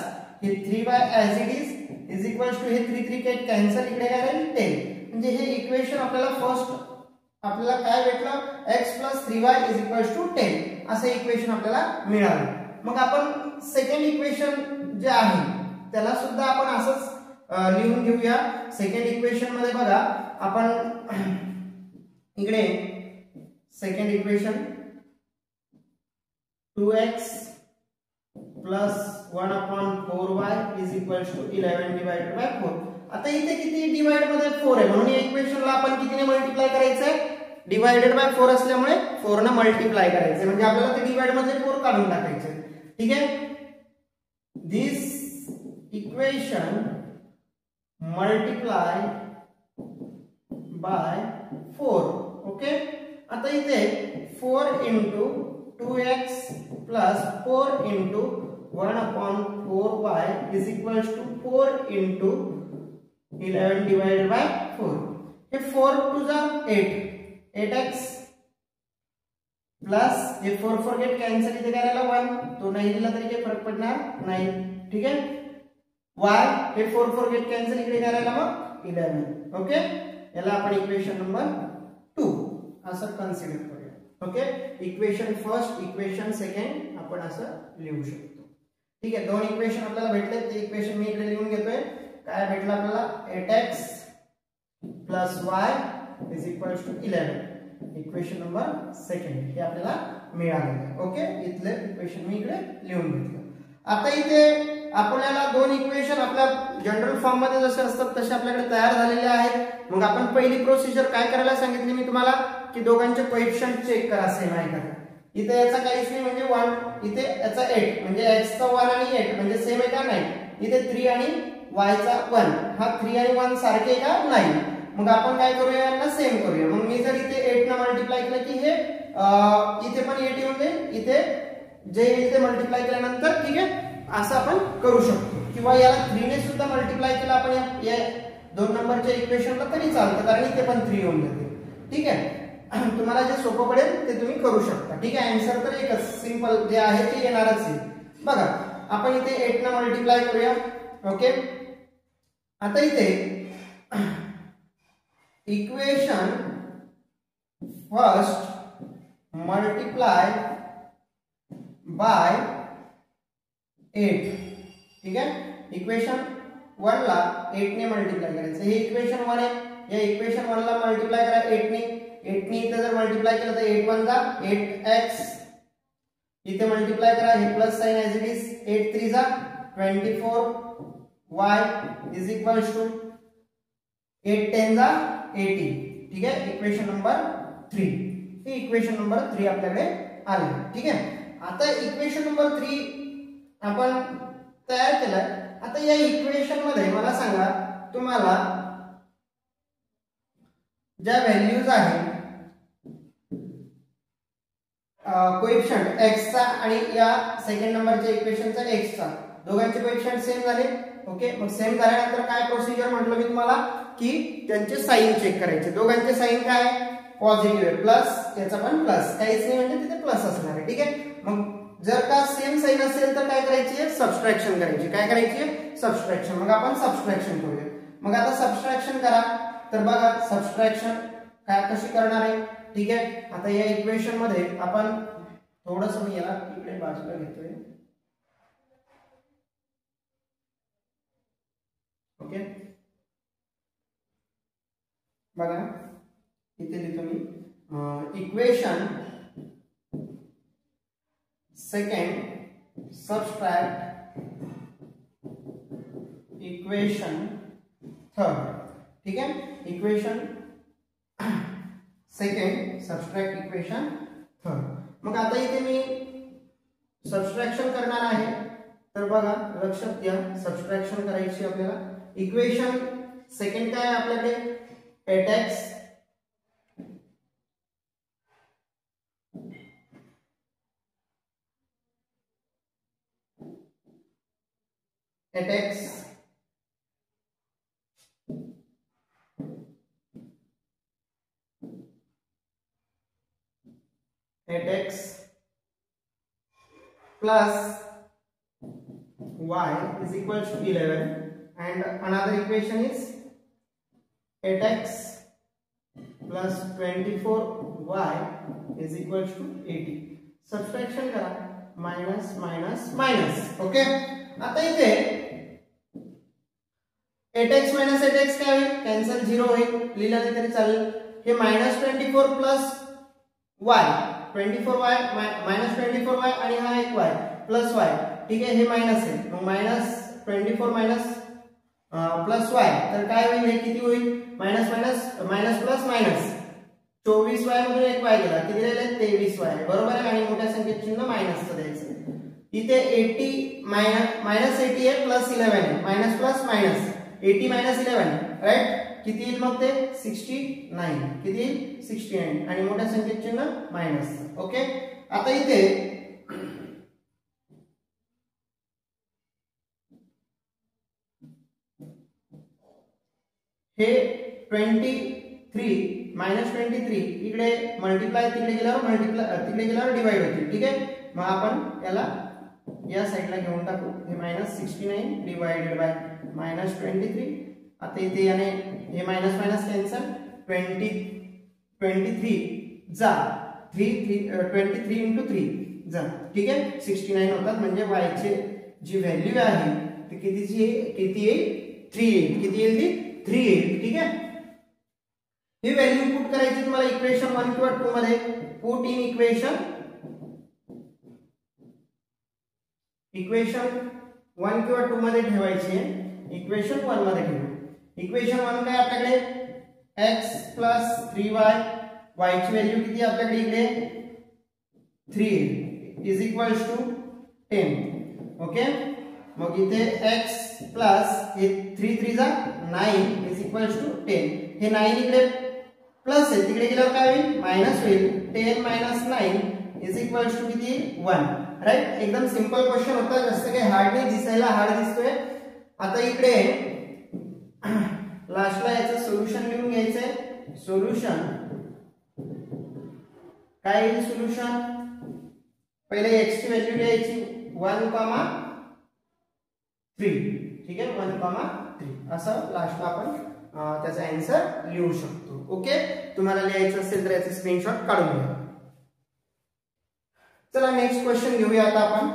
Speaker 1: हे 3y ॲज इट इज हे 3 कॅन्सल, इकडे काय राहील 10. म्हणजे हे इक्वेशन आपल्याला फर्स्ट आपल्याला काय भेटलं? x + 3y = 10 असं इक्वेशन आपल्याला मिळालं. मग आपण सेकंड इक्वेशन जे आहे त्याला सुद्धा आपण असंच लिहून घेऊया. सेकंड इक्वेशन मध्ये बघा, आपण इकडे सेकंड इक्वेशन 2x + 1/4y = 11/4. आता इथे किती डिवाइड मध्ये 4 आहे, म्हणून या इक्वेशनला आपण कितीने मल्टिप्लाय करायचंय? डिवाइडेड बाय 4 असल्यामुळे 4 ने मल्टिप्लाय करायचंय, म्हणजे आपल्याला ते डिवाइड मध्ये 4 काढून टाकायचे. ठीक आहे, दिस इक्वेशन मल्टिप्लाय बाय 4. ओके, आता इथे 4 × 2x + 4 × 1/4y = 4 × 11/4. हे 4 × 2 8, 8x प्लस हे 4 गेट कॅन्सल, इथे काय राहिला 1, तो नाही दिला तरी काही फरक पडणार नाही. ठीक आहे, y हे 4 गेट कॅन्सल, इकडे काय राहिला मग 11. ओके, याला आपण इक्वेशन नंबर 2 असं कन्सिडर करूया. Okay, equation first, equation second आपण असं लिहू शकतो. ठीक आहे, दोन इक्वेशन आपल्याला भेटले, ते इक्वेशन मी इकडे लिहून घेतोय. काय भेटलं आपल्याला? 8x + y = 11. Equation number second हे आपल्याला मिळालं. ओके, इथले इक्वेशन मी इकडे लिहून घेतलं. आता इथे आपल्याला दोन इक्वेशन आपल्या जनरल फॉर्म मध्ये जसे असतात तसे आपल्याकडे तयार झालेले आहेत. मग आपण पहिली प्रोसिजर काय करायला सांगितली मी तुम्हाला, की दोघांचे कोएफिशिएंट चेक करा, सेम आहे का. इथे याचा काहीच नाही, म्हणजे 1, इथे याचा 8, म्हणजे x चा 1 आणि 8 म्हणजे सेम आहे का नाही. इथे 3 आणि y चा 1, हा 3 आणि 1 सारखे आहे का नाही. मग आपण काय करूया, यांना सेम करूया. मग मी जर इथे 8 न मल्टिप्लाय केलं की हे इथे पण 8 येऊन जाईल, इथे जे इथे मल्टिप्लाय केल्यानंतर, ठीक आहे, असं आपण करू शकतो. किंवा याला 3 ने सुद्धा मल्टिप्लाय केलं आपण या 2 नंबरच्या इक्वेशनला तरी चालतं, कारण इथे पण 3 येऊन जाते. ठीक आहे, तुम्हाला जे सोपं पडेल ते तुम्ही करू शकता. ठीक आहे, आन्सर तर एकच सिंपल जे आहे ते येणारच आहे. बघा आपण इथे 8 न मल्टिप्लाय करूया. ओके, आता इथे इक्वेशन फर्स्ट मल्टिप्लाय बाय 8. ठीक आहे, इक्वेशन 1 ला 8 ने मल्टिप्लाय करायचं. हे इक्वेशन 1 आहे, या इक्वेशन 1 ला मल्टिप्लाय करा 8 ने. 8 ने इथे जर मल्टिप्लाय केलं तर 8 1 जा 8x, इथे मल्टिप्लाय करा, हे plus sign as it is, 8 3 जा 24y इज इक्वल्स टू 8 10 जा 80. ठीक आहे, इक्वेशन नंबर 3. हे इक्वेशन नंबर 3 आपल्याकडे आले. ठीक आहे, आता इक्वेशन नंबर 3 आपण तयार केलं. आता या इक्वेशन मध्ये मला सांगा, तुम्हाला ज्या व्हॅल्यूज आहेत कोएफिशिएंट x चा आणि या सेकंड नंबरच्या इक्वेशनचा x चा, दोघांचे कोएफिशिएंट सेम झाले. ओके, मग सेम झाल्यानंतर काय प्रोसिजर म्हटलं मी तुम्हाला, की त्यांचे साइन चेक करायचे. दोघांचे साइन काय पॉझिटिव्ह आहे, प्लस, याचा पण प्लस, काहीच नाही म्हणजे तिथे प्लस असणार आहे. ठीक आहे, मग जर का सेम साइन असेल तर काय करायची आहे, सबट्रॅक्शन करायची. काय करायची आहे, सबट्रॅक्शन. मग आपण सबट्रॅक्शन करूया. मग आता सबट्रॅक्शन करा. तर बघा सबट्रॅक्शन काय कशी करणार आहे. ठीक आहे, आता या इक्वेशन मध्ये आपण थोडंसं मी याला इकडे बाजूला घेतोय. ओके, बघा इथे लिहितो मी equation second subtract equation third. ठीक आहे, equation second subtract equation third. मग आता इथे मी सबट्रॅक्शन करणार आहे. तर बघा लक्षात घ्या, सबट्रॅक्शन करायची आपल्याला. इक्वेशन सेकंड काय आहे आपल्याकडे, 8x plus y is equals to 11, and another equation is 8x plus 24y is equals to 80. Subtraction करा, मायनस मायनस मायनस. ओके, आता इथे 8x मायनस 8x काय होईल, कॅन्सल, 0 होईल, लिहिलं नाही तरी चालेल. हे minus 24 plus y, 24y minus 24y आणि हा एक y प्लस y. ठीक आहे, हे मायनस आहे, मग मायनस 24 मायनस प्लस y, तर काय होईल, हे किती होईल, minus minus minus plus minus 24y मधून एक y गेला, किती राहिले 23y. बरोबर आहे, आणि मोठ्या संख्येत चिन्ह मायनसचं द्यायचं. इथे 80 मायनस 80 आहे, प्लस 11 आहे, minus plus minus 80 minus 11, right, किती येईल मग ते 69. किती येईल 69, आणि मोठ्या संख्येत चिन्ह मायनस. ओके, आता इथे हे 23 मायनस 23 इकडे मल्टिप्लाय, तिकडे गेल्यावर डिवाइड होतील. ठीक आहे, मग आपण याला या साइडला घेऊन टाकू. हे मायनस 69 डिवाइडेड बाय मायनस 23. आता इथे याने हे मायनस मायनस कॅन्सल, 23 जा 23 इंटू 3 जा. ठीक आहे, 69 होतात, म्हणजे y चे जी व्हॅल्यू आहे ती किती येईल, 3 येईल. किती येईल ती 3 येईल. ठीक आहे, ही व्हॅल्यू पुट करायची तुम्हाला इक्वेशन 1 किंवा 2 मध्ये. पुट इन इक्वेशन 1 किंवा 2 मध्ये ठेवायची आहे. इक्वेशन 1 मध्ये ठेवू. इक्वेशन 1 काय आपल्याकडे x प्लस 3y, y ची व्हॅल्यू किती आपल्याकडे इकडे 3 इज इक्वल्स टू 10. ओके, मग इथे x प्लस 3 3 जा 9 इज इक्वल्स टू 10. हे 9 इकडे प्लस आहे, तिकडे गेल्यावर काय होईल मायनस होईल. 10 - 9 इज इक्वल्स टू किती 1. राईट. एकदम सिंपल क्वेश्चन होता, जास्त काही हार्ड नाही, दिसायला हार्ड दिसतोय. आता इकडे लास्टला याचं सोल्युशन लिहून घ्यायचंय. सोल्युशन काय येईल सोल्युशन, पहिले x ची व्हॅल्यू लिहायची 1,3. ठीक आहे 1,3 असं लास्टला आपण त्याचा आन्सर लिहू शकतो. ओके. तुम्हाला लिहायचं असेल तर याचे स्क्रीनशॉट काढून घ्या. चला नेक्स्ट क्वेश्चन घेऊया आता आपण.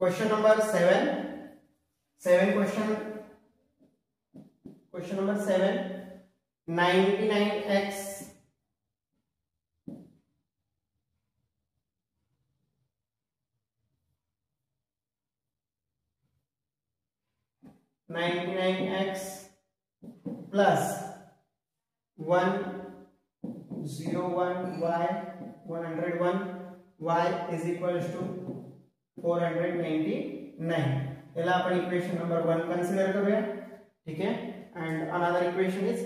Speaker 1: Question number 7. Question number 7. 99x plus 101y 101y is equals to 499. याला आपण इक्वेशन नंबर 1 कन्सिडर करूया. ठीक आहे. and another equation is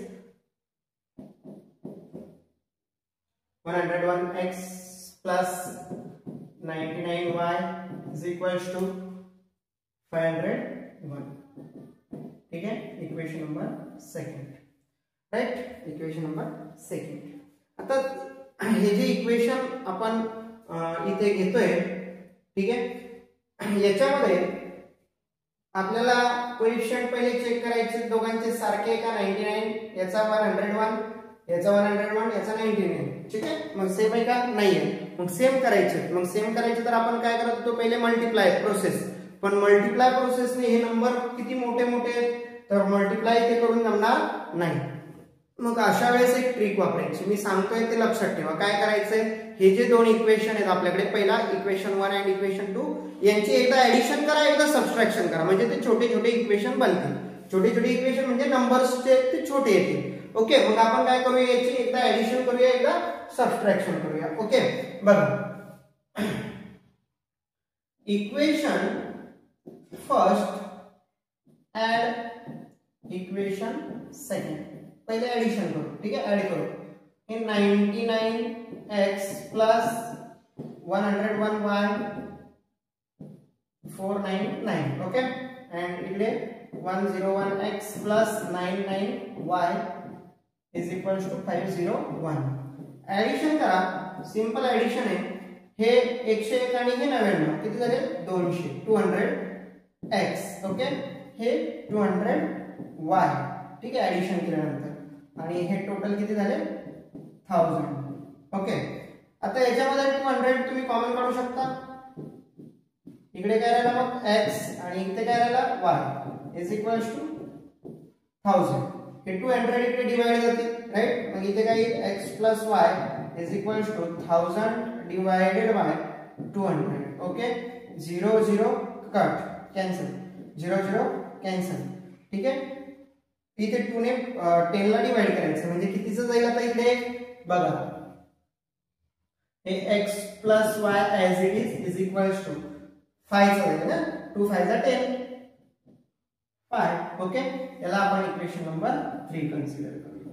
Speaker 1: 101x plus 99y is equals to 501. ठीक है. Equation number 2. Right. Equation number 2. आता हे जे इक्वेशन आपण इथे घेतोय, ठीक आहे, याच्यामध्ये आपल्याला कोएफिशिएंट पहिले चेक करायचे दोघांचे सारखे का 99. याचा 101, याचा 101, याचा 99. ठीक आहे. मग सेम आहे का नाहीये. मग सेम करायचे तर आपण काय करत होतो पहिले मल्टिप्लाय प्रोसेस. पण मल्टिप्लाय प्रोसेसने हे नंबर किती मोठे मोठे तर मल्टिप्लाय ते करून जमणार नाही. मग अशा वेळेस एक ट्रिक वापरायची, मी सांगतोय ते लक्षात ठेवा. काय करायचंय, हे जे दोन इक्वेशन आहेत आपल्याकडे, पहिला इक्वेशन 1 आणि इक्वेशन 2, यांची एकदा ऍडिशन करा, एकदा सबट्रॅक्शन करा, म्हणजे ते छोटे छोटे इक्वेशन बनतील. छोटे छोटे इक्वेशन म्हणजे नंबर्सचे ते छोटे येतील. ओके. मग आपण काय करूया, याची एकदा ऍडिशन करूया, एकदा सबट्रॅक्शन करूया. ओके. बघा, equation first add equation second. पहिले ऍडिशन करू. ठीक आहे. ऍड करू. हे 99x plus 101y 499. Okay. And इकडे 101x plus 99y is equals to 501. Addition करा. सिंपल ऍडिशन आहे. हे 101 आणि हे 99 किती झाले 200. 200x. ओके. हे 200y. ठीक आहे. ऍडिशन केल्यानंतर आणि हे टोटल किती झाले 1000. ओके. आता याच्यामध्ये 200 तुम्ही कॉमन काढू शकता. इकडे काय राहिला मग x आणि इथे काय राहिला y इज इक्वल्स टू 1000. हे 200 इकडे डिवाइड जातील. राइट. मग इथे काय येईल x plus y is equals to 1000 divided by 200. Okay. 0 0 cut cancel. 0 0 cancel. ठीक आहे. इथे 2 ने 10 ला डिवाइड करायचं म्हणजे कितीचं जाईल आता इकडे बघा. हे x plus y as it is equals to 5 चं जाईल ना. 2 5 = 10 5. ओके. याला आपण इक्वेशन नंबर 3 कन्सिडर करूया.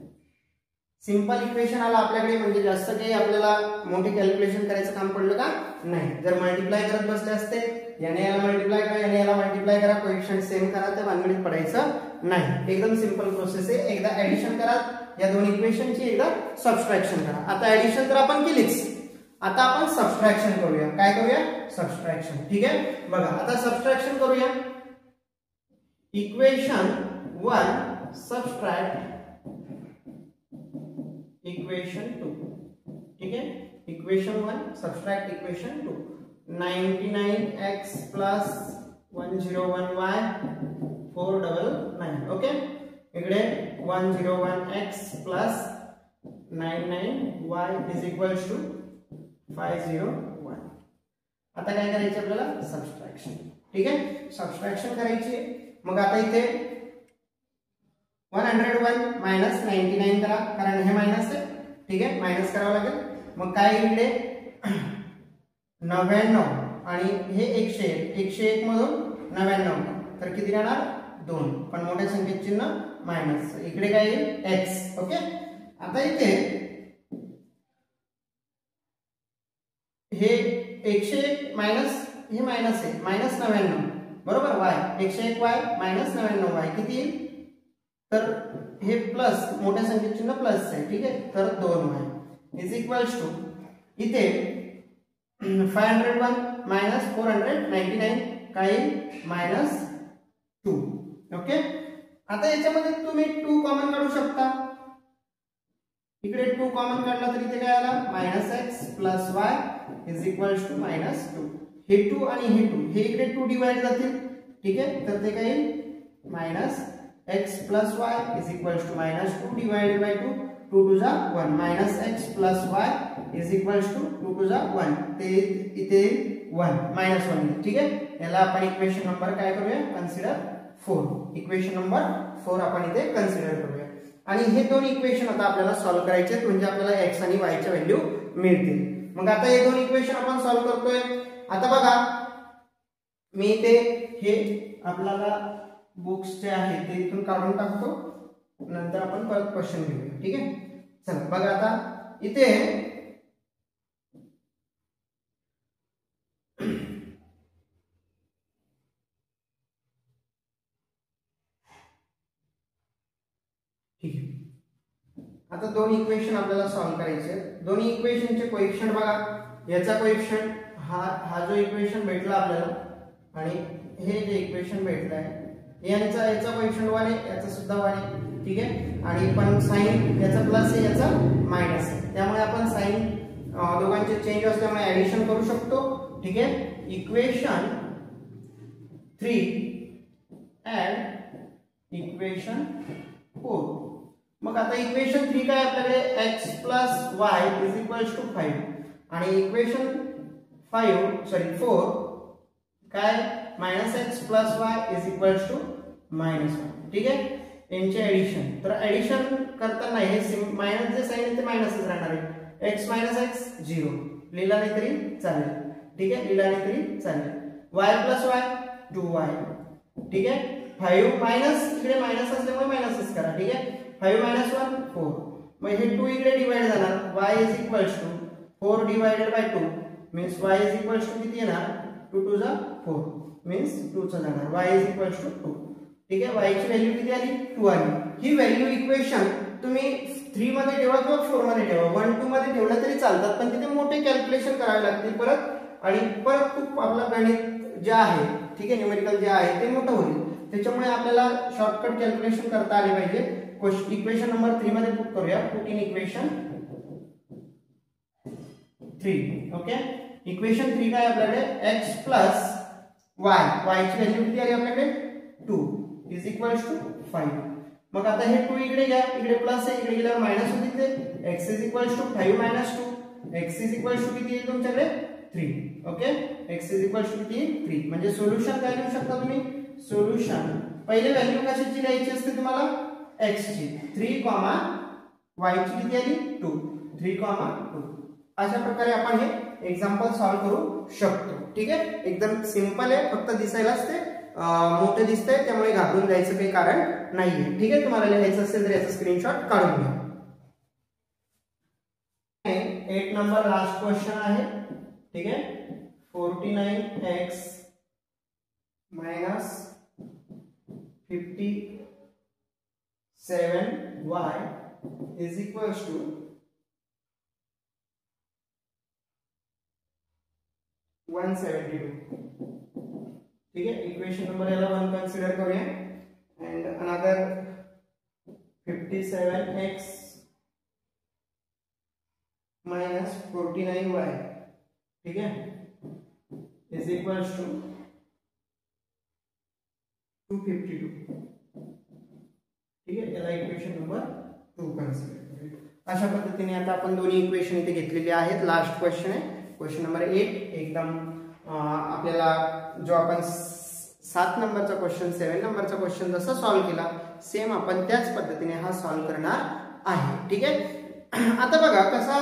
Speaker 1: सिंपल इक्वेशन आला आपल्याकडे, म्हणजे जास्त काही आपल्याला मोठी कॅल्क्युलेशन करायचं काम पडलं का नाही. जर मल्टिप्लाय करत बसले असते, याने याला मल्टिप्लाय करा, याने याला मल्टिप्लाय करा, कोएफिशिएंट सेम करा, त्या भानगडीत पडायचं नाही. एकदम सिंपल प्रोसेस आहे. एकदा ऍडिशन करा या दोन इक्वेशनची, एकदा सबट्रॅक्शन करा. आता ऍडिशन तर आपण केलीच, आता आपण सबट्रॅक्शन करूया. काय करूया सबट्रॅक्शन. ठीक आहे. बघा आता सबट्रॅक्शन करूया. Equation 1 subtract equation 2. ठीक है. Equation 1 subtract equation 2. 99x plus 101y 499. Okay. इकडे 101x plus 99y is equals to 501. आता काय करायचं आपल्याला सबट्रॅक्शन. ठीक आहे. सबट्रॅक्शन करायची. मग आता इथे 101 मायनस 99 करा, कारण हे मायनस आहे. ठीक आहे. मायनस करावं लागेल. मग काय इकडे 99 आणि हे 101 मधून 99 तर किती राहणार 2, पण मोठ्या संख्येचे चिन्ह मायनस, इकडे काय येईल x. ओके, आता इथे हे 101 मायनस हे मायनस आहे, मायनस 99 बरोबर, y 101y मायनस 99y किती येईल, तर हे प्लस मोठ्या संख्येचे चिन्ह प्लस आहे. ठीक आहे, तर 2y इज इक्वल्स टू इथे 501 मायनस 499 काय मायनस 2. ओके, आता याच्यामध्ये तुम्ही 2 कॉमन काढू शकता, इकडे 2 कॉमन काढला तर इथे काय आला minus x plus y is equals to minus 2. हे 2 आणि हे 2 हे इकडे 2 डिवाइड जातील. ठीक आहे, तर ते काय येईल minus x plus y is equals to minus 2 divided by 2, 2 टू जा 1 minus x plus y is equals to 2 टू जा 1, ते इथे 1 मायनस 1. ठीक आहे, याला आपण इक्वेशन नंबर काय करूया कन्सिडर 4. इक्वेशन नंबर 4 आपण इथे कन्सिडर करूया. आणि हे दोन इक्वेशन आता आपल्याला सॉल्व्ह करायचे आहेत, म्हणजे आपल्याला x आणि y च्या व्हॅल्यू मिळतील. मग आता हे दोन इक्वेशन आपण सॉल्व्ह करतोय. आता बघा मी इथे हे आपल्याला बुक्स जे आहे ते इथून काढून टाकतो, नंतर आपण परत क्वेश्चन घेऊया. ठीक आहे, चला बघा आता इथे ठीक आहे, आता दोन इक्वेशन आपल्याला सॉल्व्ह करायचे आहेत. दोन्ही इक्वेशनचे कोएफिशिएंट बघा, याचा कोएफिशिएंट हा जो इक्वेशन भेटला आपल्याला आणि हे जे इक्वेशन भेटलंय याचा कोएफिशिएंट 1 आहे, याचा सुद्धा 1 आहे. ठीक आहे, आणि पण साइन याचा प्लस आहे याचा मायनस आहे, त्यामुळे आपण साइन दोघांचे चेंज असल्यामुळे ऍडिशन करू शकतो. ठीक आहे, इक्वेशन 3 ऍड इक्वेशन 4. मग आता इक्वेशन 3 काय आपल्याकडे x plus y is equals to 5 आणि इक्वेशन 4 काय minus x plus y is equals to minus 1. ठीक आहे, यांचे ऍडिशन, तर ऍडिशन करताना हे मायनस जे साइन आहे ते मायनसच राहणार आहे. x मायनस एक्स 0 लिहिला नाही तरी चालेल. ठीक आहे, लिहिला नाही तरी चालेल. y plus y 2y. ठीक आहे, 5 मायनस इकडे मायनस असल्यामुळे मायनसच करा. ठीक आहे, 5 minus 1 4, मग हे 2 इकडे डिवाइड जाणार, y is equals to 4 divided by 2 means y is equals to किती येणार 2 to the 4 means 2 चा जाणार, y is equals to 2. ठीक आहे, y ची व्हॅल्यू किती आली 2 आली. ही व्हॅल्यू इक्वेशन तुम्ही 3 मध्ये ठेवा किंवा 4 मध्ये ठेवा, 1 2 मध्ये ठेवलं तरी चालतात, पण तिथे मोठे कॅल्क्युलेशन करावे लागतील परत, आणि परत खूप आपला गणित जे आहे ठीक आहे न्यूमेरिकल जे आहे ते मोठं होईल. त्याच्यामुळे आपल्याला शॉर्टकट कॅल्क्युलेशन करता आले पाहिजे. इक्वेशन नंबर 3 मध्ये पुट करूया, put in equation 3. Okay, equation 3 काय आपल्याकडे x प्लस y, y ची व्हॅल्यू किती आली आपल्याकडे 2 इज इक्वल्स टू 5. मग आता हे 2 इकडे घ्या, इकडे प्लस आहे, इकडे गेल्यावर मायनस होईल. ते x is equals to 5 minus 2, x is equals to किती येईल तुमच्याकडे 3. Okay, x is equals to किती 3. म्हणजे सोल्युशन काय लिहू शकता तुम्ही, सोल्युशन पहिले व्हॅल्यू कशाची लिहायची असते तुम्हाला x ची 3, y ची किती आली 2, 3, 2. अशा प्रकारे आपण हे एक्झाम्पल सॉल्व्ह करू शकतो. ठीक आहे, एकदम सिंपल आहे, फक्त दिसायलाच ते मोठे दिसतंय, त्यामुळे घाबरून जायचं काही कारण नाहीये. ठीक आहे, तुम्हाला लिहायचं असेल तर याचा स्क्रीनशॉट काढून घ्या. 8 नंबर लास्ट क्वेश्चन आहे. ठीक आहे, 49x minus 57y is equals to 172. ठीक है, इक्वेशन नंबर 1 कंसीडर करूया end another 57x minus 49y ठीक है is equals to 252. ठीक है, याला इक्वेशन नंबर 2 कन्सिडर करूया. अशा पद्धतीने आता आपण दोन्ही इक्वेशन इथे घेतलेली आहेत. लास्ट क्वेश्चन आहे क्वेश्चन नंबर 8. एकदम आपल्याला जो आपण 7 नंबरचा क्वेश्चन 7 नंबरचा क्वेश्चन जसा सॉल्व्ह केला सेम आपण त्याच पद्धतीने हा सॉल्व्ह करणार आहे. ठीक आहे, आता बघा कसा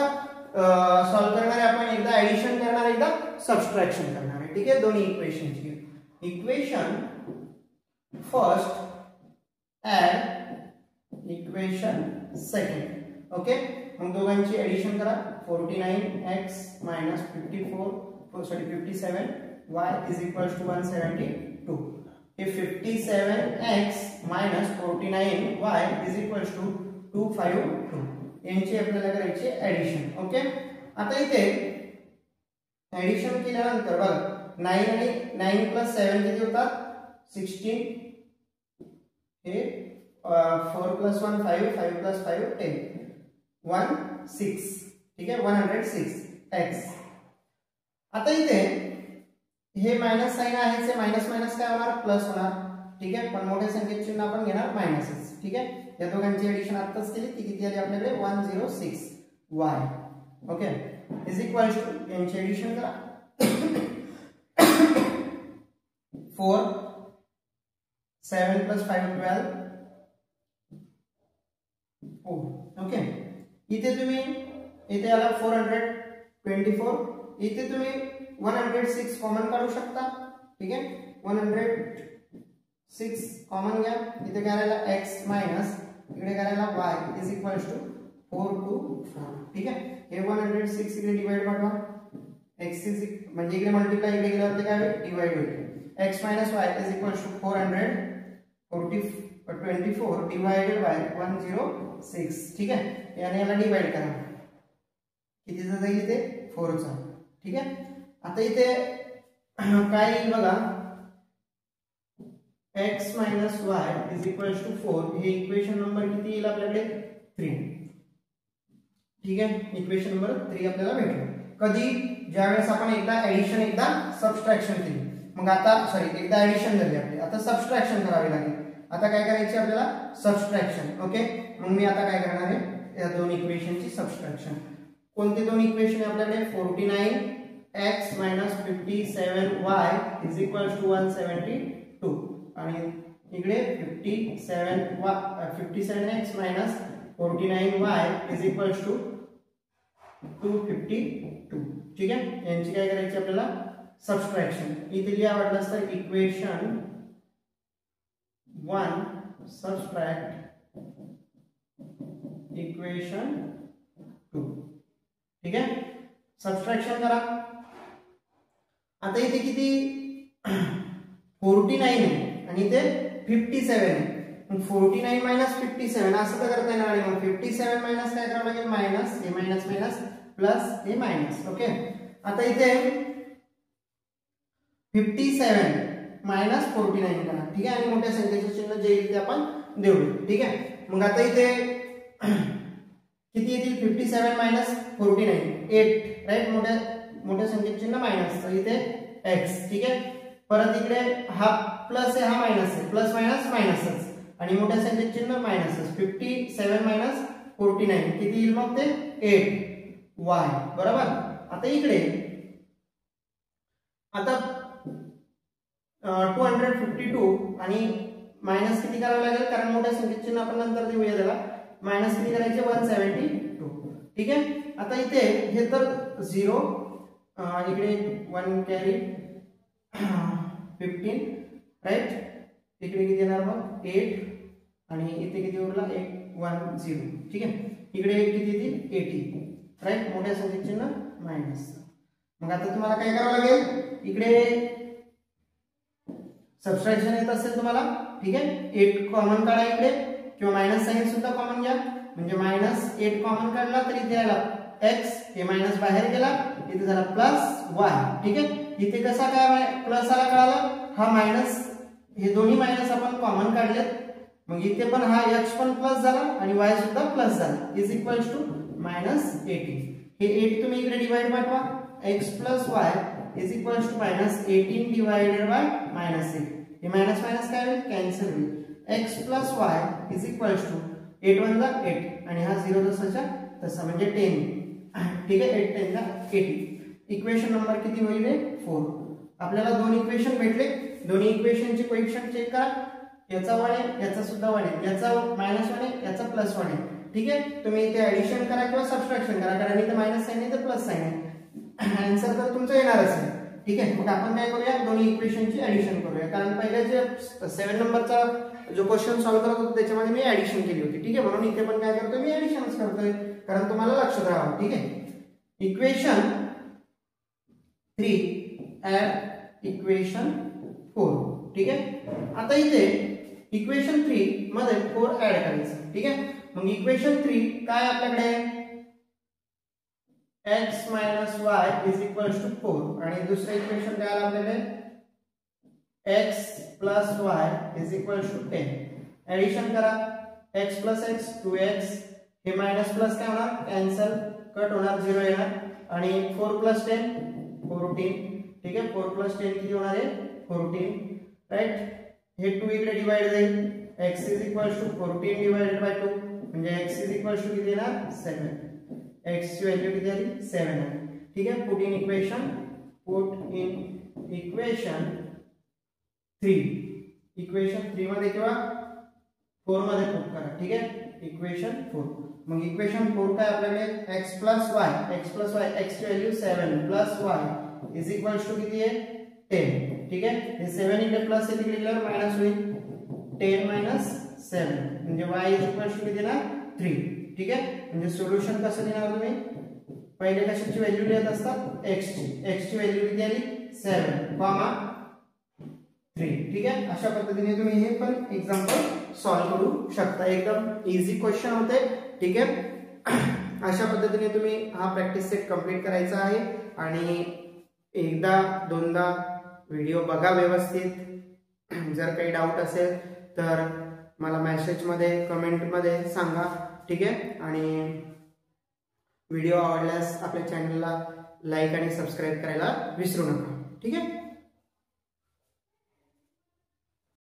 Speaker 1: सॉल्व्ह करणार आहे आपण. एकदा ऍडिशन करणार, एकदा सबट्रॅक्शन करणार आहे. ठीक आहे, दोन्ही इक्वेशनची equation first add equation second. Okay, मग दोघांची ऍडिशन करा. 49x minus 57y is equals to 172. हे 57x minus 49y is equals to 252. यांची आपल्याला करायची ऍडिशन. ओके, आता इथे ऍडिशन केल्यानंतर बघा 9 आणि 9 + 7 किती होतात 16. हे 4 + 1 5, 5 + 5 10, 16. ठीक आहे, 106x. आता इथे हे मायनस साइन आहे, हे मायनस मायनस काय होणार प्लस होणार. ठीक आहे, पण मोठ्या संख्येचे चिन्ह आपण घेणार मायनसच. ठीक आहे, या दोघांची ऍडिशन आताच केली ती किती आली आपल्याकडे 106y. Okay, is equal to यांची ऍडिशन करा 4 7 + 5 12. ओके, इथे तुम्ही इथे आला 424. इथे तुम्ही 106 कॉमन काढू शकता. ठीक आहे, 106 कॉमन घ्या. इथे करायला x मायनस इकडे करायला y is equal to 4 to 4. ठीक आहे, हे 106 इकडे डिवाइड पाठवा. x म्हणजे इकडे मल्टिप्लाय इकडे केल्यावर ते काय होईल डिवाइड होईल. x minus y is equal to 424 divided by 106. ठीक आहे, याने याला डिवाइड करा. कितीचा जाईल इथे 4 चा. ठीक आहे, आता इथे काय येईल बघा x minus y is equal to 4. हे इक्वेशन नंबर किती येईल आपल्याकडे 3. ठीक आहे, इक्वेशन नंबर 3 आपल्याला भेटलं. कधी ज्यावेळेस आपण एकदा ऍडिशन एकदा सबट्रॅक्शन केली. मग आता सॉरी एकदा ऍडिशन झाली आपली, आता सबट्रॅक्शन करावी लागेल. आता काय करायची आपल्याला सबट्रॅक्शन. ओके, मग मी आता काय करणार आहे या दोन इक्वेशनची सबट्रॅक्शन. कोणते दोन इक्वेशन आहे आपल्याकडे 49x minus 57y is equal to 172 आणि इकडे 57x minus 49y is equal to 252. ठीक आहे, यांची काय करायची आपल्याला सबट्रॅक्शन. इथे लिहा वाटलं तर इक्वेशन 1 सबट्रॅक्ट इक्वेशन 2. ठीक आहे, सबट्रॅक्शन करा. आता इथे किती 49 आहे आणि इथे 57 आहे. 49 मायनस 57 असं तर करता येणार नाही. मग 57 मायनस काय करावं लागेल मायनस हे मायनस मायनस प्लस हे मायनस. ओके, आता इथे 57 मायनस 49 करा. ठीक आहे, आणि मोठ्या संख्येचे चिन्ह जे येईल ते आपण देऊ. ठीक आहे, मग आता इथे किती येतील 57 मायनस 49 8. राईट, मोठ्या संख्येचे चिन्ह मायनस, तर इथे x. ठीक आहे, परत इकडे हा प्लस आहे हा मायनस आहे, प्लस मायनस मायनसच आणि मोठ्या संख्येचे चिन्ह मायनसच. 57 मायनस 49 किती येईल मग ते 8y. बरोबर. आता इकडे आता 252 आणि मायनस किती करावं लागेल कारण मोठ्या संख्येचे चिन्ह आपण नंतर देऊया त्याला. मायनस किती करायचे 172. ठीक आहे, आता इथे हे तर 0 इकडे 1 कॅरी 15. राईट, इकडे किती येणार मग 8 आणि इथे किती उरला 10. ठीक आहे, इकडे किती येतील 80. राईट, मोठ्या संख्येचे चिन्ह मायनस. मग आता तुम्हाला काय करावं लागेल इकडे सबट्रॅक्शन येत असेल तुम्हाला. ठीक आहे, 8 कॉमन काढा इकडे किंवा मायनस साइन सुद्धा कॉमन घ्या. म्हणजे -8 कॉमन काढला तरी इथे आला x, हे मायनस बाहेर गेला, इथे झाला प्लस y. ठीक आहे, इथे कसा काय प्लस आला कळाला, हा मायनस हे दोन्ही मायनस आपण कॉमन काढलेत. मग इथे पण हा x पण प्लस झाला आणि y सुद्धा प्लस झाला. Is equals to -18. हे 8 तुम्ही इकडे डिवाइड पाठवा. x + y is equals to -18 divided by -8. हे मायनस मायनस काय होईल कॅन्सल होईल. x + y is equals to 8 × 8 आणि हा 0 जसाच्या तसा म्हणजे 10. ठीक आहे, 8 × 10 = 80. इक्वेशन नंबर किती होईल 4. आपल्याला दोन इक्वेशन भेटले. दोन्ही इक्वेशनचे कोएफिशिएंट चेक करा. याचा 1 आहे, याचा सुद्धा 1 आहे, याचा -1 आहे, याचा +1 आहे. ठीक आहे, तुम्ही इथे ऍडिशन करा किंवा सबट्रॅक्शन करा कारण इथे मायनस साइन आहे इथे प्लस साइन आहे. आन्सर तर तुमचा येणारच आहे. ठीक आहे, मग आपण काय करूया दोन्ही इक्वेशनची ऍडिशन करूया कारण पहिले जे 7 नंबरचा जो क्वेश्चन सॉल्व्ह करत होतो त्याच्यामध्ये मी ऍडिशन केली होती, ठीक आहे. म्हणून इथे पण काय करतोय मी ऍडिशनच करतोय, कारण तुम्हाला लक्षात राहावं, ठीक आहे. इक्वेशन 3 ऍड इक्वेशन 4, ठीक आहे. आता इथे इक्वेशन 3 मध्ये 4 ऍड करायचं, ठीक आहे. मग इक्वेशन 3 काय आपल्याकडे x - y = 4 आणि दुसरं इक्वेशन काय आलं आपल्याकडे x + y = 10. ऍडिशन करा, x + x 2x, हे मायनस प्लस काय होणार कॅन्सल, कट होणार, 0 येणार आणि 4 + 10 14, ठीक आहे. 4 + 10 किती होणार आहे 14, राईट. हे 2 इकडे डिवाइड जाईल, x = 14 / 2 म्हणजे x = किती येणार 7. x ची व्हॅल्यू किती आली 7 आहे, ठीक आहे. पुट इन इक्वेशन 3, इक्वेशन 3 मध्ये किंवा 4 मध्ये पुट करा, ठीक आहे. इक्वेशन 4, मग इक्वेशन 4 काय आपल्याकडे x + y, x ची व्हॅल्यू 7 + y = किती आहे 10, ठीक आहे. हे 7 इकडे प्लस इकडे गेल्यावर मायनस होईल, 10 - 7 म्हणजे y = किती ना 3, ठीक आहे. म्हणजे सोल्युशन कसं लिहिणार तुम्ही, पहिले कशाची व्हॅल्यू लिहित असतात x ची व्हॅल्यू किती आली 7, 3, ठीक आहे. अशा पद्धतीने तुम्ही हे पण एक्झाम्पल सॉल्व्ह करू शकता, एकदम इझी क्वेश्चन होते, ठीक आहे. अशा पद्धतीने तुम्ही हा प्रॅक्टिस सेट कंप्लीट करायचा आहे आणि एकदा दोनदा व्हिडिओ बघा व्यवस्थित. जर काही डाऊट असेल तर मला मेसेजमध्ये कमेंटमध्ये सांगा, ठीक आहे. आणि व्हिडिओ आवडल्यास आपल्या चॅनलला लाईक आणि सबस्क्राईब करायला विसरू नका, ठीक आहे.